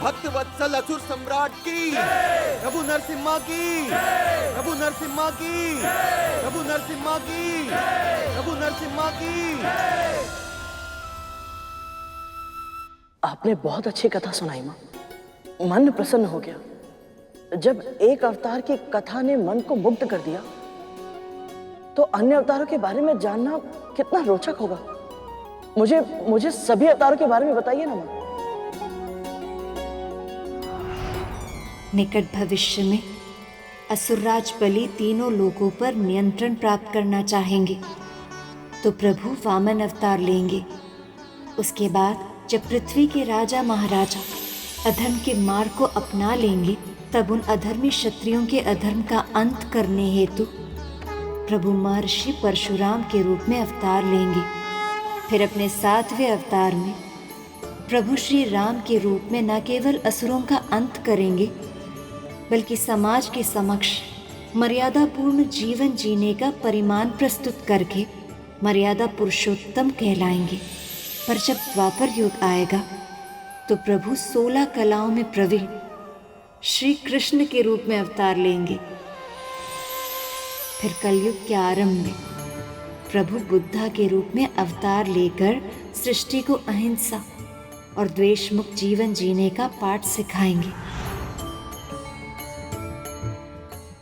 भक्त वत्सल असुर सम्राट की, प्रभु नरसिम्हा की, प्रभु नरसिम्हा की, प्रभु नरसिम्हा की, प्रभु नरसिम्हा की। आपने बहुत अच्छी कथा सुनाई माँ, मन प्रसन्न हो गया। जब एक अवतार की कथा ने मन को मुग्ध कर दिया, तो अन्य अवतारों के बारे में जानना कितना रोचक होगा। मुझे सभी अवतारों के बारे में बताइए ना माँ। निकट भविष्य में असुरराज बलि तीनों लोगों पर नियंत्रण प्राप्त करना चाहेंगे, तो प्रभु वामन अवतार लेंगे। उसके बाद जब पृथ्वी के राजा महाराजा अधर्म के मार्ग को अपना लेंगे, तब उन अधर्मी क्षत्रियों के अधर्म का अंत करने हेतु प्रभु महर्षि परशुराम के रूप में अवतार लेंगे। फिर अपने 7वें अवतार में प्रभु श्री राम के रूप में न केवल असुरों का अंत करेंगे, बल्कि समाज के समक्ष मर्यादापूर्ण जीवन जीने का परिमाण प्रस्तुत करके मर्यादा पुरुषोत्तम कहलाएंगे। पर जब द्वापर युग आएगा, तो प्रभु 16 कलाओं में प्रवीण श्री कृष्ण के रूप में अवतार लेंगे। फिर कलयुग के आरंभ में प्रभु बुद्धा के रूप में अवतार लेकर सृष्टि को अहिंसा और द्वेष मुक्त जीवन जीने का पाठ सिखाएंगे।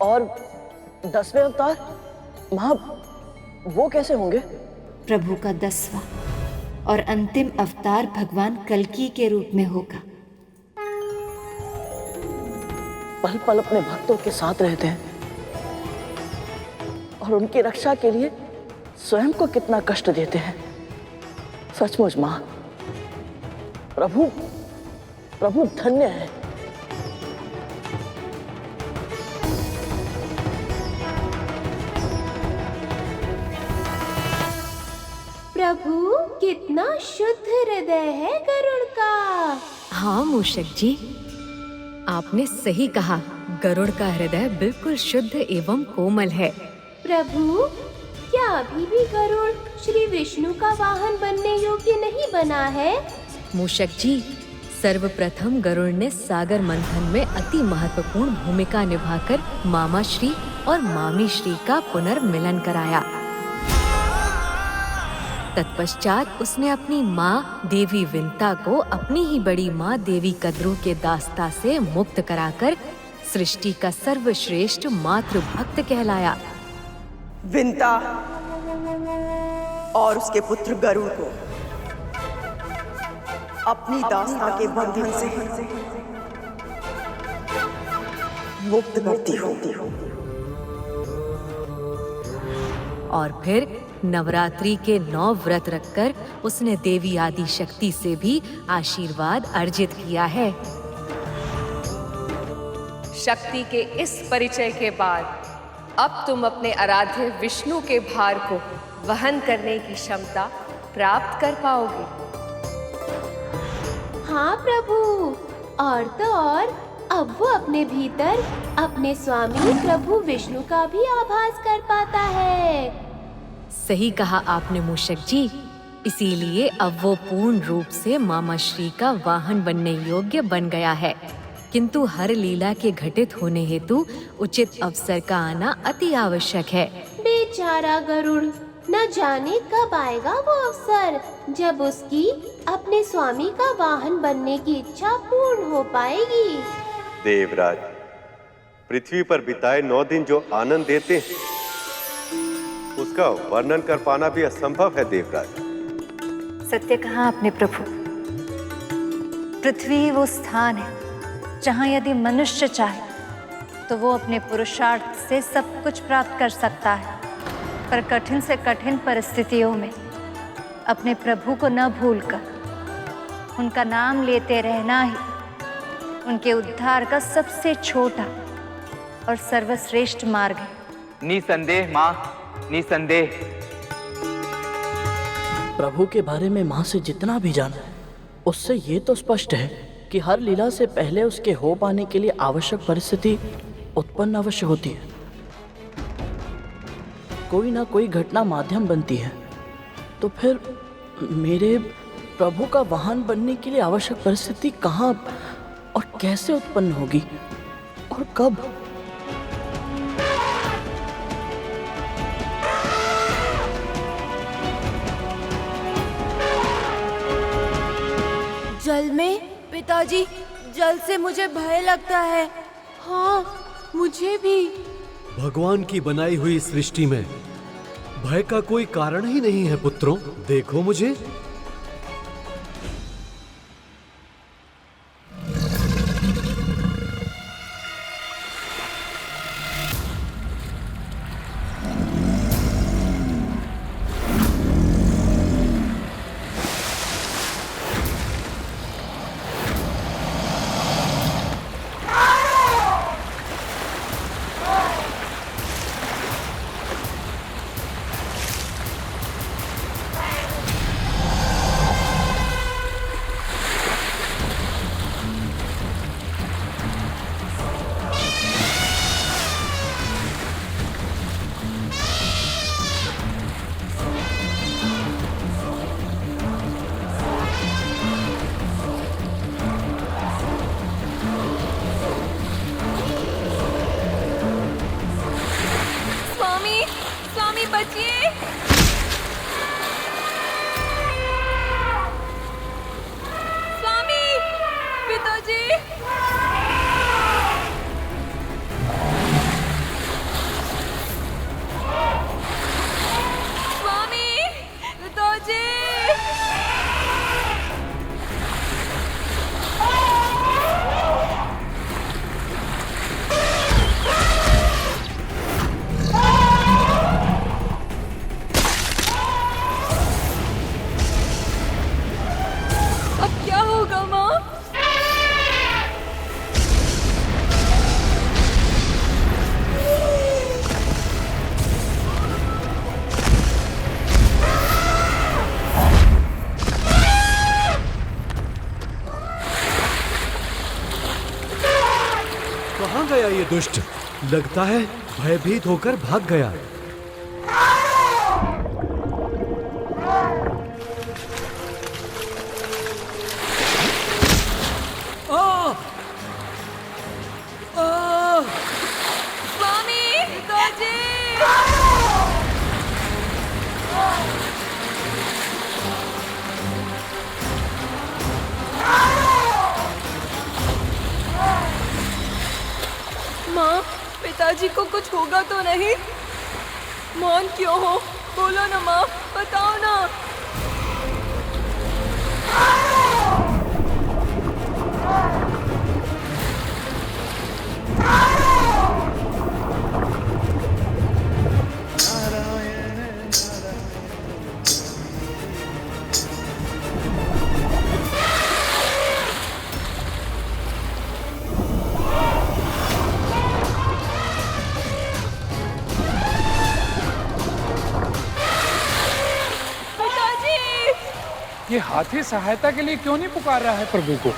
और 10वें अवतार माँ, वो कैसे होंगे? प्रभु का 10वां और अंतिम अवतार भगवान कल्की के रूप में होगा। पल पल अपने भक्तों के साथ रहते हैं और उनकी रक्षा के लिए स्वयं को कितना कष्ट देते हैं। सचमुच माँ, प्रभु धन्य है। प्रभु कितना शुद्ध हृदय है गरुड़ का। हाँ मूषक जी, आपने सही कहा। गरुड़ का हृदय बिल्कुल शुद्ध एवं कोमल है। प्रभु क्या अभी भी गरुड़ श्री विष्णु का वाहन बनने योग्य नहीं बना है? मूषक जी, सर्वप्रथम गरुड़ ने सागर मंथन में अति महत्वपूर्ण भूमिका निभाकर मामा श्री और मामी श्री का पुनर्मिलन कराया। तत्पश्चात उसने अपनी माँ देवी विंता को अपनी ही बड़ी माँ देवी कद्रू के दास्ता से मुक्त कराकर सृष्टि का सर्वश्रेष्ठ मातृ भक्त कहलाया। विंता और उसके पुत्र गरुड़ को अपनी दास्ता के बंधन से मुक्त करती हूँ। और फिर नवरात्रि के 9 व्रत रखकर उसने देवी आदि शक्ति से भी आशीर्वाद अर्जित किया है। शक्ति के इस परिचय के बाद अब तुम अपने आराध्य विष्णु के भार को वहन करने की क्षमता प्राप्त कर पाओगे। हाँ प्रभु, और तो और अब वो अपने भीतर अपने स्वामी प्रभु विष्णु का भी आभास कर पाता है। सही कहा आपने मूषक जी। इसीलिए अब वो पूर्ण रूप से मामा श्री का वाहन बनने योग्य बन गया है। किंतु हर लीला के घटित होने हेतु उचित अवसर का आना अति आवश्यक है। बेचारा गरुड़, न जाने कब आएगा वो अवसर जब उसकी अपने स्वामी का वाहन बनने की इच्छा पूर्ण हो पाएगी। देवराज, पृथ्वी पर बिताए 9 दिन जो आनंद देते हैं, उसका वर्णन कर पाना भी असंभव है देवराज। सत्य कहा आपने प्रभु। पृथ्वी वो स्थान है जहाँ यदि मनुष्य चाहे तो वो अपने पुरुषार्थ से सब कुछ प्राप्त कर सकता है, पर कठिन से कठिन परिस्थितियों में अपने प्रभु को न भूलकर उनका नाम लेते रहना ही उनके उद्धार का सबसे छोटा और सर्वश्रेष्ठ मार्ग है। निसंदेह माँ, निसंदेह। प्रभु के बारे में माँ से जितना भी जाना है, उससे ये तो स्पष्ट है कि हर लीला से पहले उसके हो पाने के लिए आवश्यक परिस्थिति उत्पन्न अवश्य होती है। कोई ना कोई घटना माध्यम बनती है। तो फिर मेरे प्रभु का वाहन बनने के लिए आवश्यक परिस्थिति कहाँ और कैसे उत्पन्न होगी और कब? जल में पिताजी, जल से मुझे भय लगता है। हाँ, मुझे भी। भगवान की बनाई हुई सृष्टि में भय का कोई कारण ही नहीं है पुत्रों। देखो मुझे। कहाँ गया ये दुष्ट? लगता है भयभीत होकर भाग गया। पिताजी को कुछ होगा तो नहीं? मौन क्यों हो? बोलो ना माँ, बताओ ना। ये हाथी सहायता के लिए क्यों नहीं पुकार रहा है प्रभु को?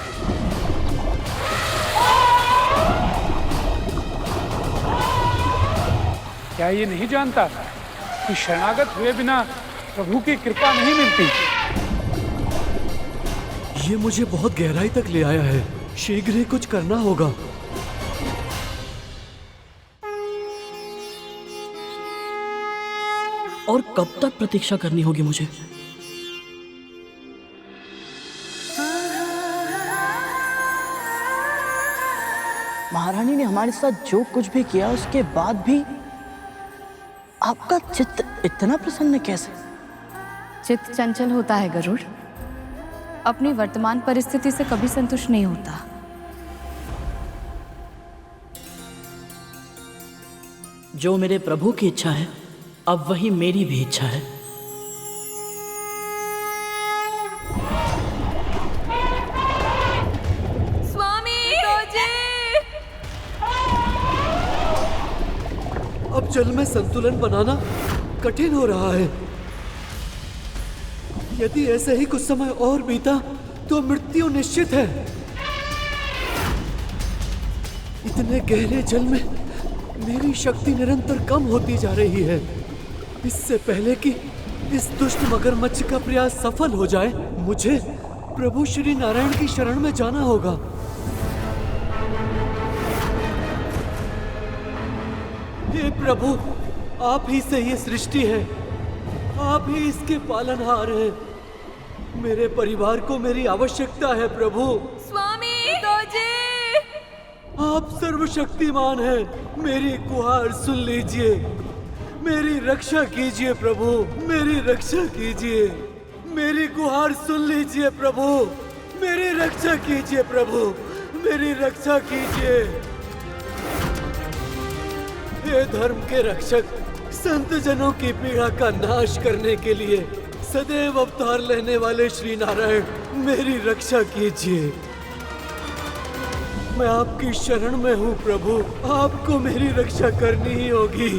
क्या ये नहीं जानता कि शरणागत हुए बिना प्रभु की कृपा नहीं मिलती? ये मुझे बहुत गहराई तक ले आया है। शीघ्र ही कुछ करना होगा। और कब तक प्रतीक्षा करनी होगी मुझे? महारानी ने हमारे साथ जो कुछ भी किया उसके बाद भी आपका चित्त इतना प्रसन्न कैसे? चित्त चंचल होता है गरुड़, अपनी वर्तमान परिस्थिति से कभी संतुष्ट नहीं होता। जो मेरे प्रभु की इच्छा है अब वही मेरी भी इच्छा है। अब जल में संतुलन बनाना कठिन हो रहा है। यदि ऐसे ही कुछ समय और बीता तो मृत्यु निश्चित है। इतने गहरे जल में मेरी शक्ति निरंतर कम होती जा रही है। इससे पहले कि इस दुष्ट मगरमच्छ का प्रयास सफल हो जाए, मुझे प्रभु श्री नारायण की शरण में जाना होगा। हे प्रभु, आप ही से ये सृष्टि है, आप ही इसके पालनहार हैं। मेरे परिवार को मेरी आवश्यकता है प्रभु। स्वामी आप सर्वशक्तिमान हैं, मेरी गुहार सुन लीजिए। मेरी रक्षा कीजिए प्रभु, मेरी रक्षा कीजिए। मेरी गुहार सुन लीजिए प्रभु, मेरी रक्षा कीजिए प्रभु, मेरी रक्षा कीजिए। हे धर्म के रक्षक, संत जनों की पीड़ा का नाश करने के लिए सदैव अवतार लेने वाले श्री नारायण, मेरी रक्षा कीजिए। मैं आपकी शरण में हूँ प्रभु, आपको मेरी रक्षा करनी ही होगी।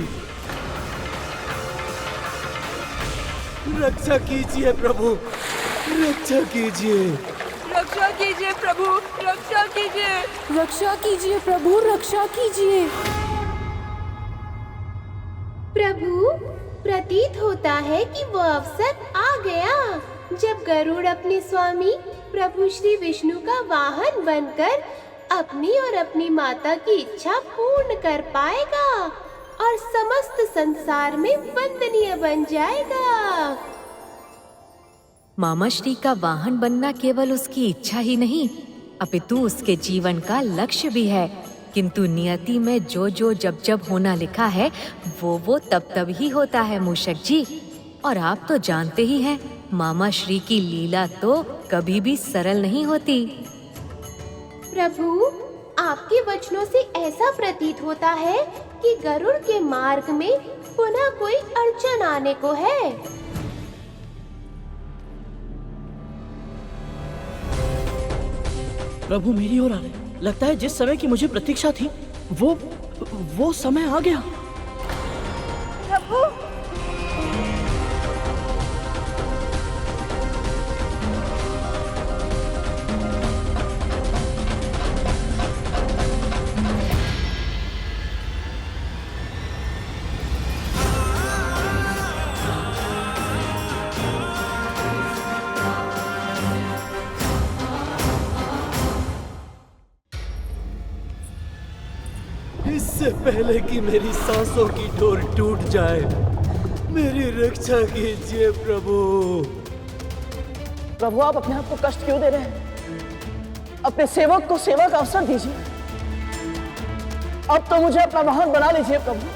रक्षा कीजिए प्रभु, रक्षा कीजिए। रक्षा कीजिए प्रभु, रक्षा कीजिए। रक्षा कीजिए प्रभु, रक्षा कीजिए। प्रभु, प्रतीत होता है कि वो अवसर आ गया जब गरुड़ अपने स्वामी प्रभु श्री विष्णु का वाहन बनकर अपनी और अपनी माता की इच्छा पूर्ण कर पाएगा और समस्त संसार में वंदनीय बन जाएगा। मामा श्री का वाहन बनना केवल उसकी इच्छा ही नहीं, अपितु उसके जीवन का लक्ष्य भी है। किंतु नियति में जो जो जब जब होना लिखा है वो तब तब ही होता है मूषक जी। और आप तो जानते ही हैं, मामा श्री की लीला तो कभी भी सरल नहीं होती। प्रभु, आपके वचनों से ऐसा प्रतीत होता है कि गरुड़ के मार्ग में पुनः कोई अड़चन आने को है। प्रभु मेरी ओर आ रहे। लगता है जिस समय की मुझे प्रतीक्षा थी वो समय आ गया। प्रभु, इससे पहले कि मेरी सांसों की डोर टूट जाए, मेरी रक्षा कीजिए प्रभु। प्रभु, आप अपने आप को कष्ट क्यों दे रहे हैं? अपने सेवक को सेवा का अवसर दीजिए। अब तो मुझे अपना वाहन बना लीजिए प्रभु।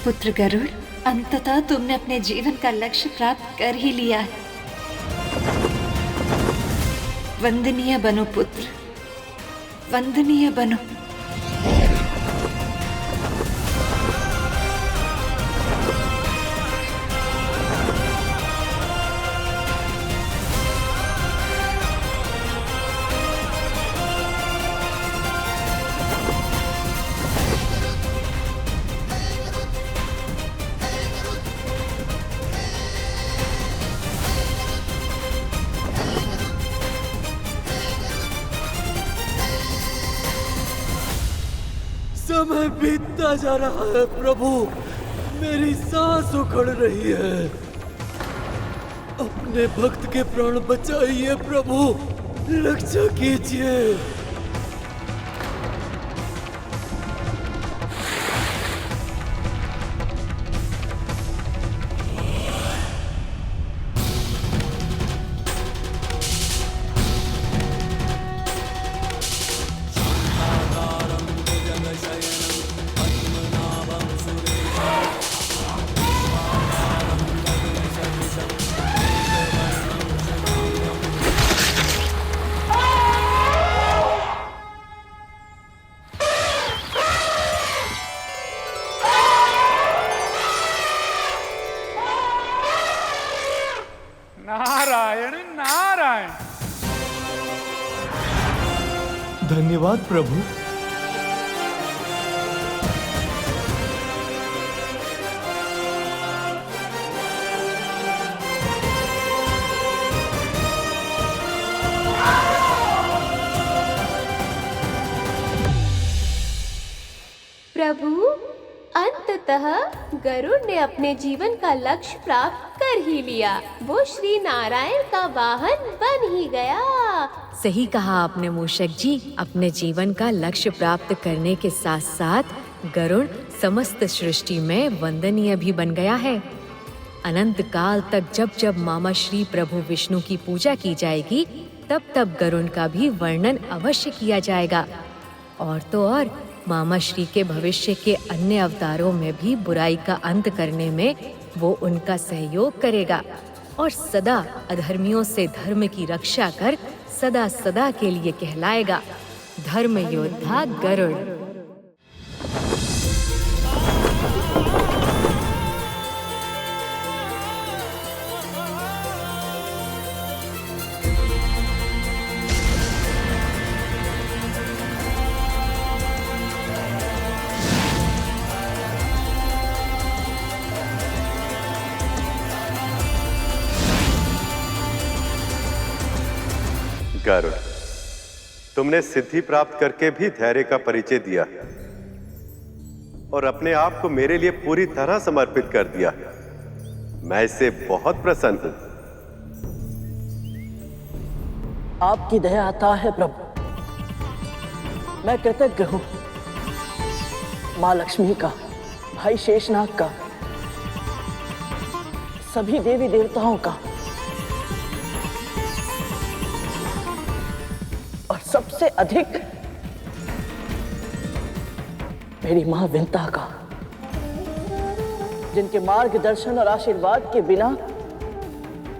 पुत्र गरुड़, अंततः तुमने अपने जीवन का लक्ष्य प्राप्त कर ही लिया है। वंदनीय बनो पुत्र, वंदनीय बनो। समय बीतता जा रहा है प्रभु, मेरी सांस उखड़ रही है। अपने भक्त के प्राण बचाइए प्रभु, रक्षा कीजिए। नारायण नारायण। धन्यवाद प्रभु। प्रभु, अंततः गरुड़ ने अपने जीवन का लक्ष्य प्राप्त कर ही लिया। वो श्री नारायण का वाहन बन ही गया। सही कहा आपने मूषक जी। अपने जीवन का लक्ष्य प्राप्त करने के साथ साथ गरुड़ समस्त सृष्टि में वंदनीय भी बन गया है। अनंत काल तक जब जब मामा श्री प्रभु विष्णु की पूजा की जाएगी, तब तब गरुड़ का भी वर्णन अवश्य किया जाएगा। और तो और मामा श्री के भविष्य के अन्य अवतारों में भी बुराई का अंत करने में वो उनका सहयोग करेगा और सदा अधर्मियों से धर्म की रक्षा कर सदा सदा के लिए कहलाएगा धर्म योद्धा गरुड़। गरुड़, तुमने सिद्धि प्राप्त करके भी धैर्य का परिचय दिया और अपने आप को मेरे लिए पूरी तरह समर्पित कर दिया। मैं इससे बहुत प्रसन्न हूं। आपकी दया अता है प्रभु। मैं कृतज्ञ हूं माँ लक्ष्मी का, भाई शेषनाग का, सभी देवी देवताओं का और सबसे अधिक मेरी मां विंता का, जिनके मार्गदर्शन और आशीर्वाद के बिना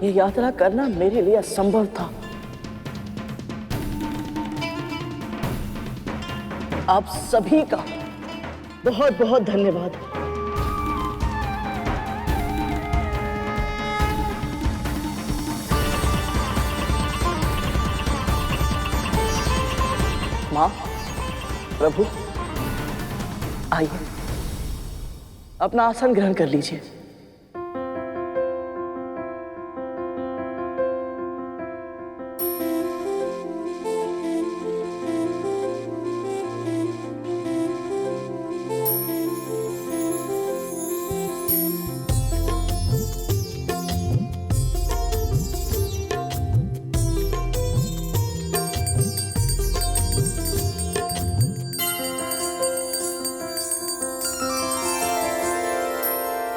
ये यात्रा करना मेरे लिए असंभव था। आप सभी का बहुत बहुत धन्यवाद। मां, प्रभु, आइए अपना आसन ग्रहण कर लीजिए।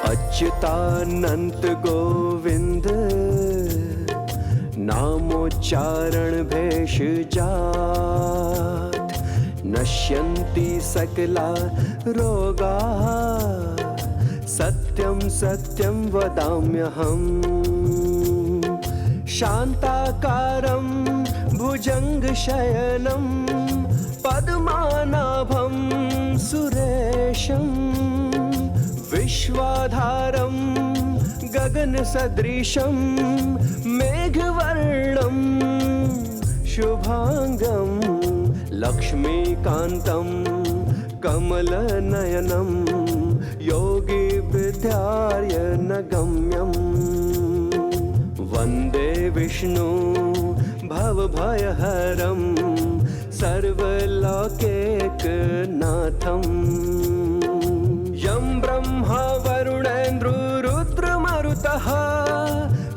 अच्युतानंत गोविंद नामोच्चारण भेषजात् नश्यन्ति सकला रोगा सत्यं सत्यं वदाम्यहम् शान्ताकारं भुजङ्गशयनं पद्मनाभं सुरेशं विश्वाधारं गगनसदृशं मेघवर्णं शुभांगं लक्ष्मीकान्तं कमलनयनं योगी विद्यार्यनगम्यं वन्दे विष्णु भवभयहरं सर्वलोकैकनाथं यं ब्रह्मा वरुणेन्द्रो रुद्रमरुतः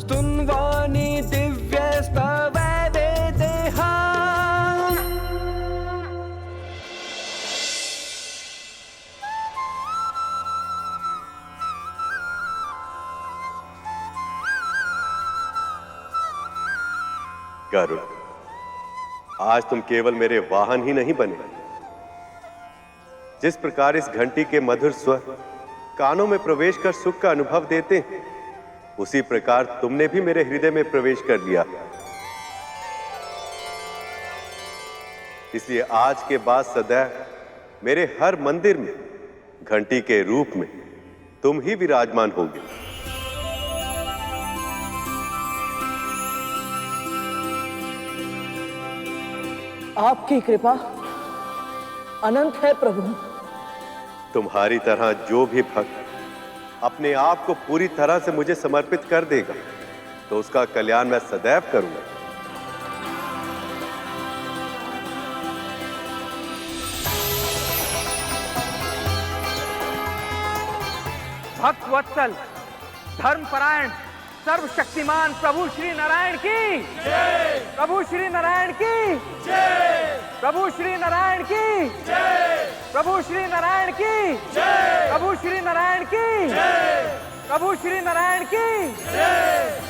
स्तुन्वानि दिव्यस्तवैवेदेः। गरुड़, आज तुम केवल मेरे वाहन ही नहीं बने, जिस प्रकार इस घंटी के मधुर स्वर कानों में प्रवेश कर सुख का अनुभव देते हैं, उसी प्रकार तुमने भी मेरे हृदय में प्रवेश कर लिया। इसलिए आज के बाद सदैव मेरे हर मंदिर में घंटी के रूप में तुम ही विराजमान होगे। आपकी कृपा अनंत है प्रभु। तुम्हारी तरह जो भी भक्त अपने आप को पूरी तरह से मुझे समर्पित कर देगा, तो उसका कल्याण मैं सदैव करूंगा। भक्त वत्सल, धर्मपरायण, सर्वशक्तिमान प्रभु श्री नारायण की जय। प्रभु श्री नारायण की जय। प्रभु श्री नारायण की जय। प्रभु श्री नारायण की जय। प्रभु श्री नारायण की जय। प्रभु श्री नारायण की जय।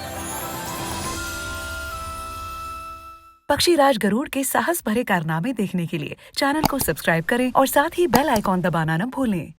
पक्षीराज गरुड़ के साहस भरे कारनामे देखने के लिए चैनल को सब्सक्राइब करें और साथ ही बेल आइकॉन दबाना न भूलें।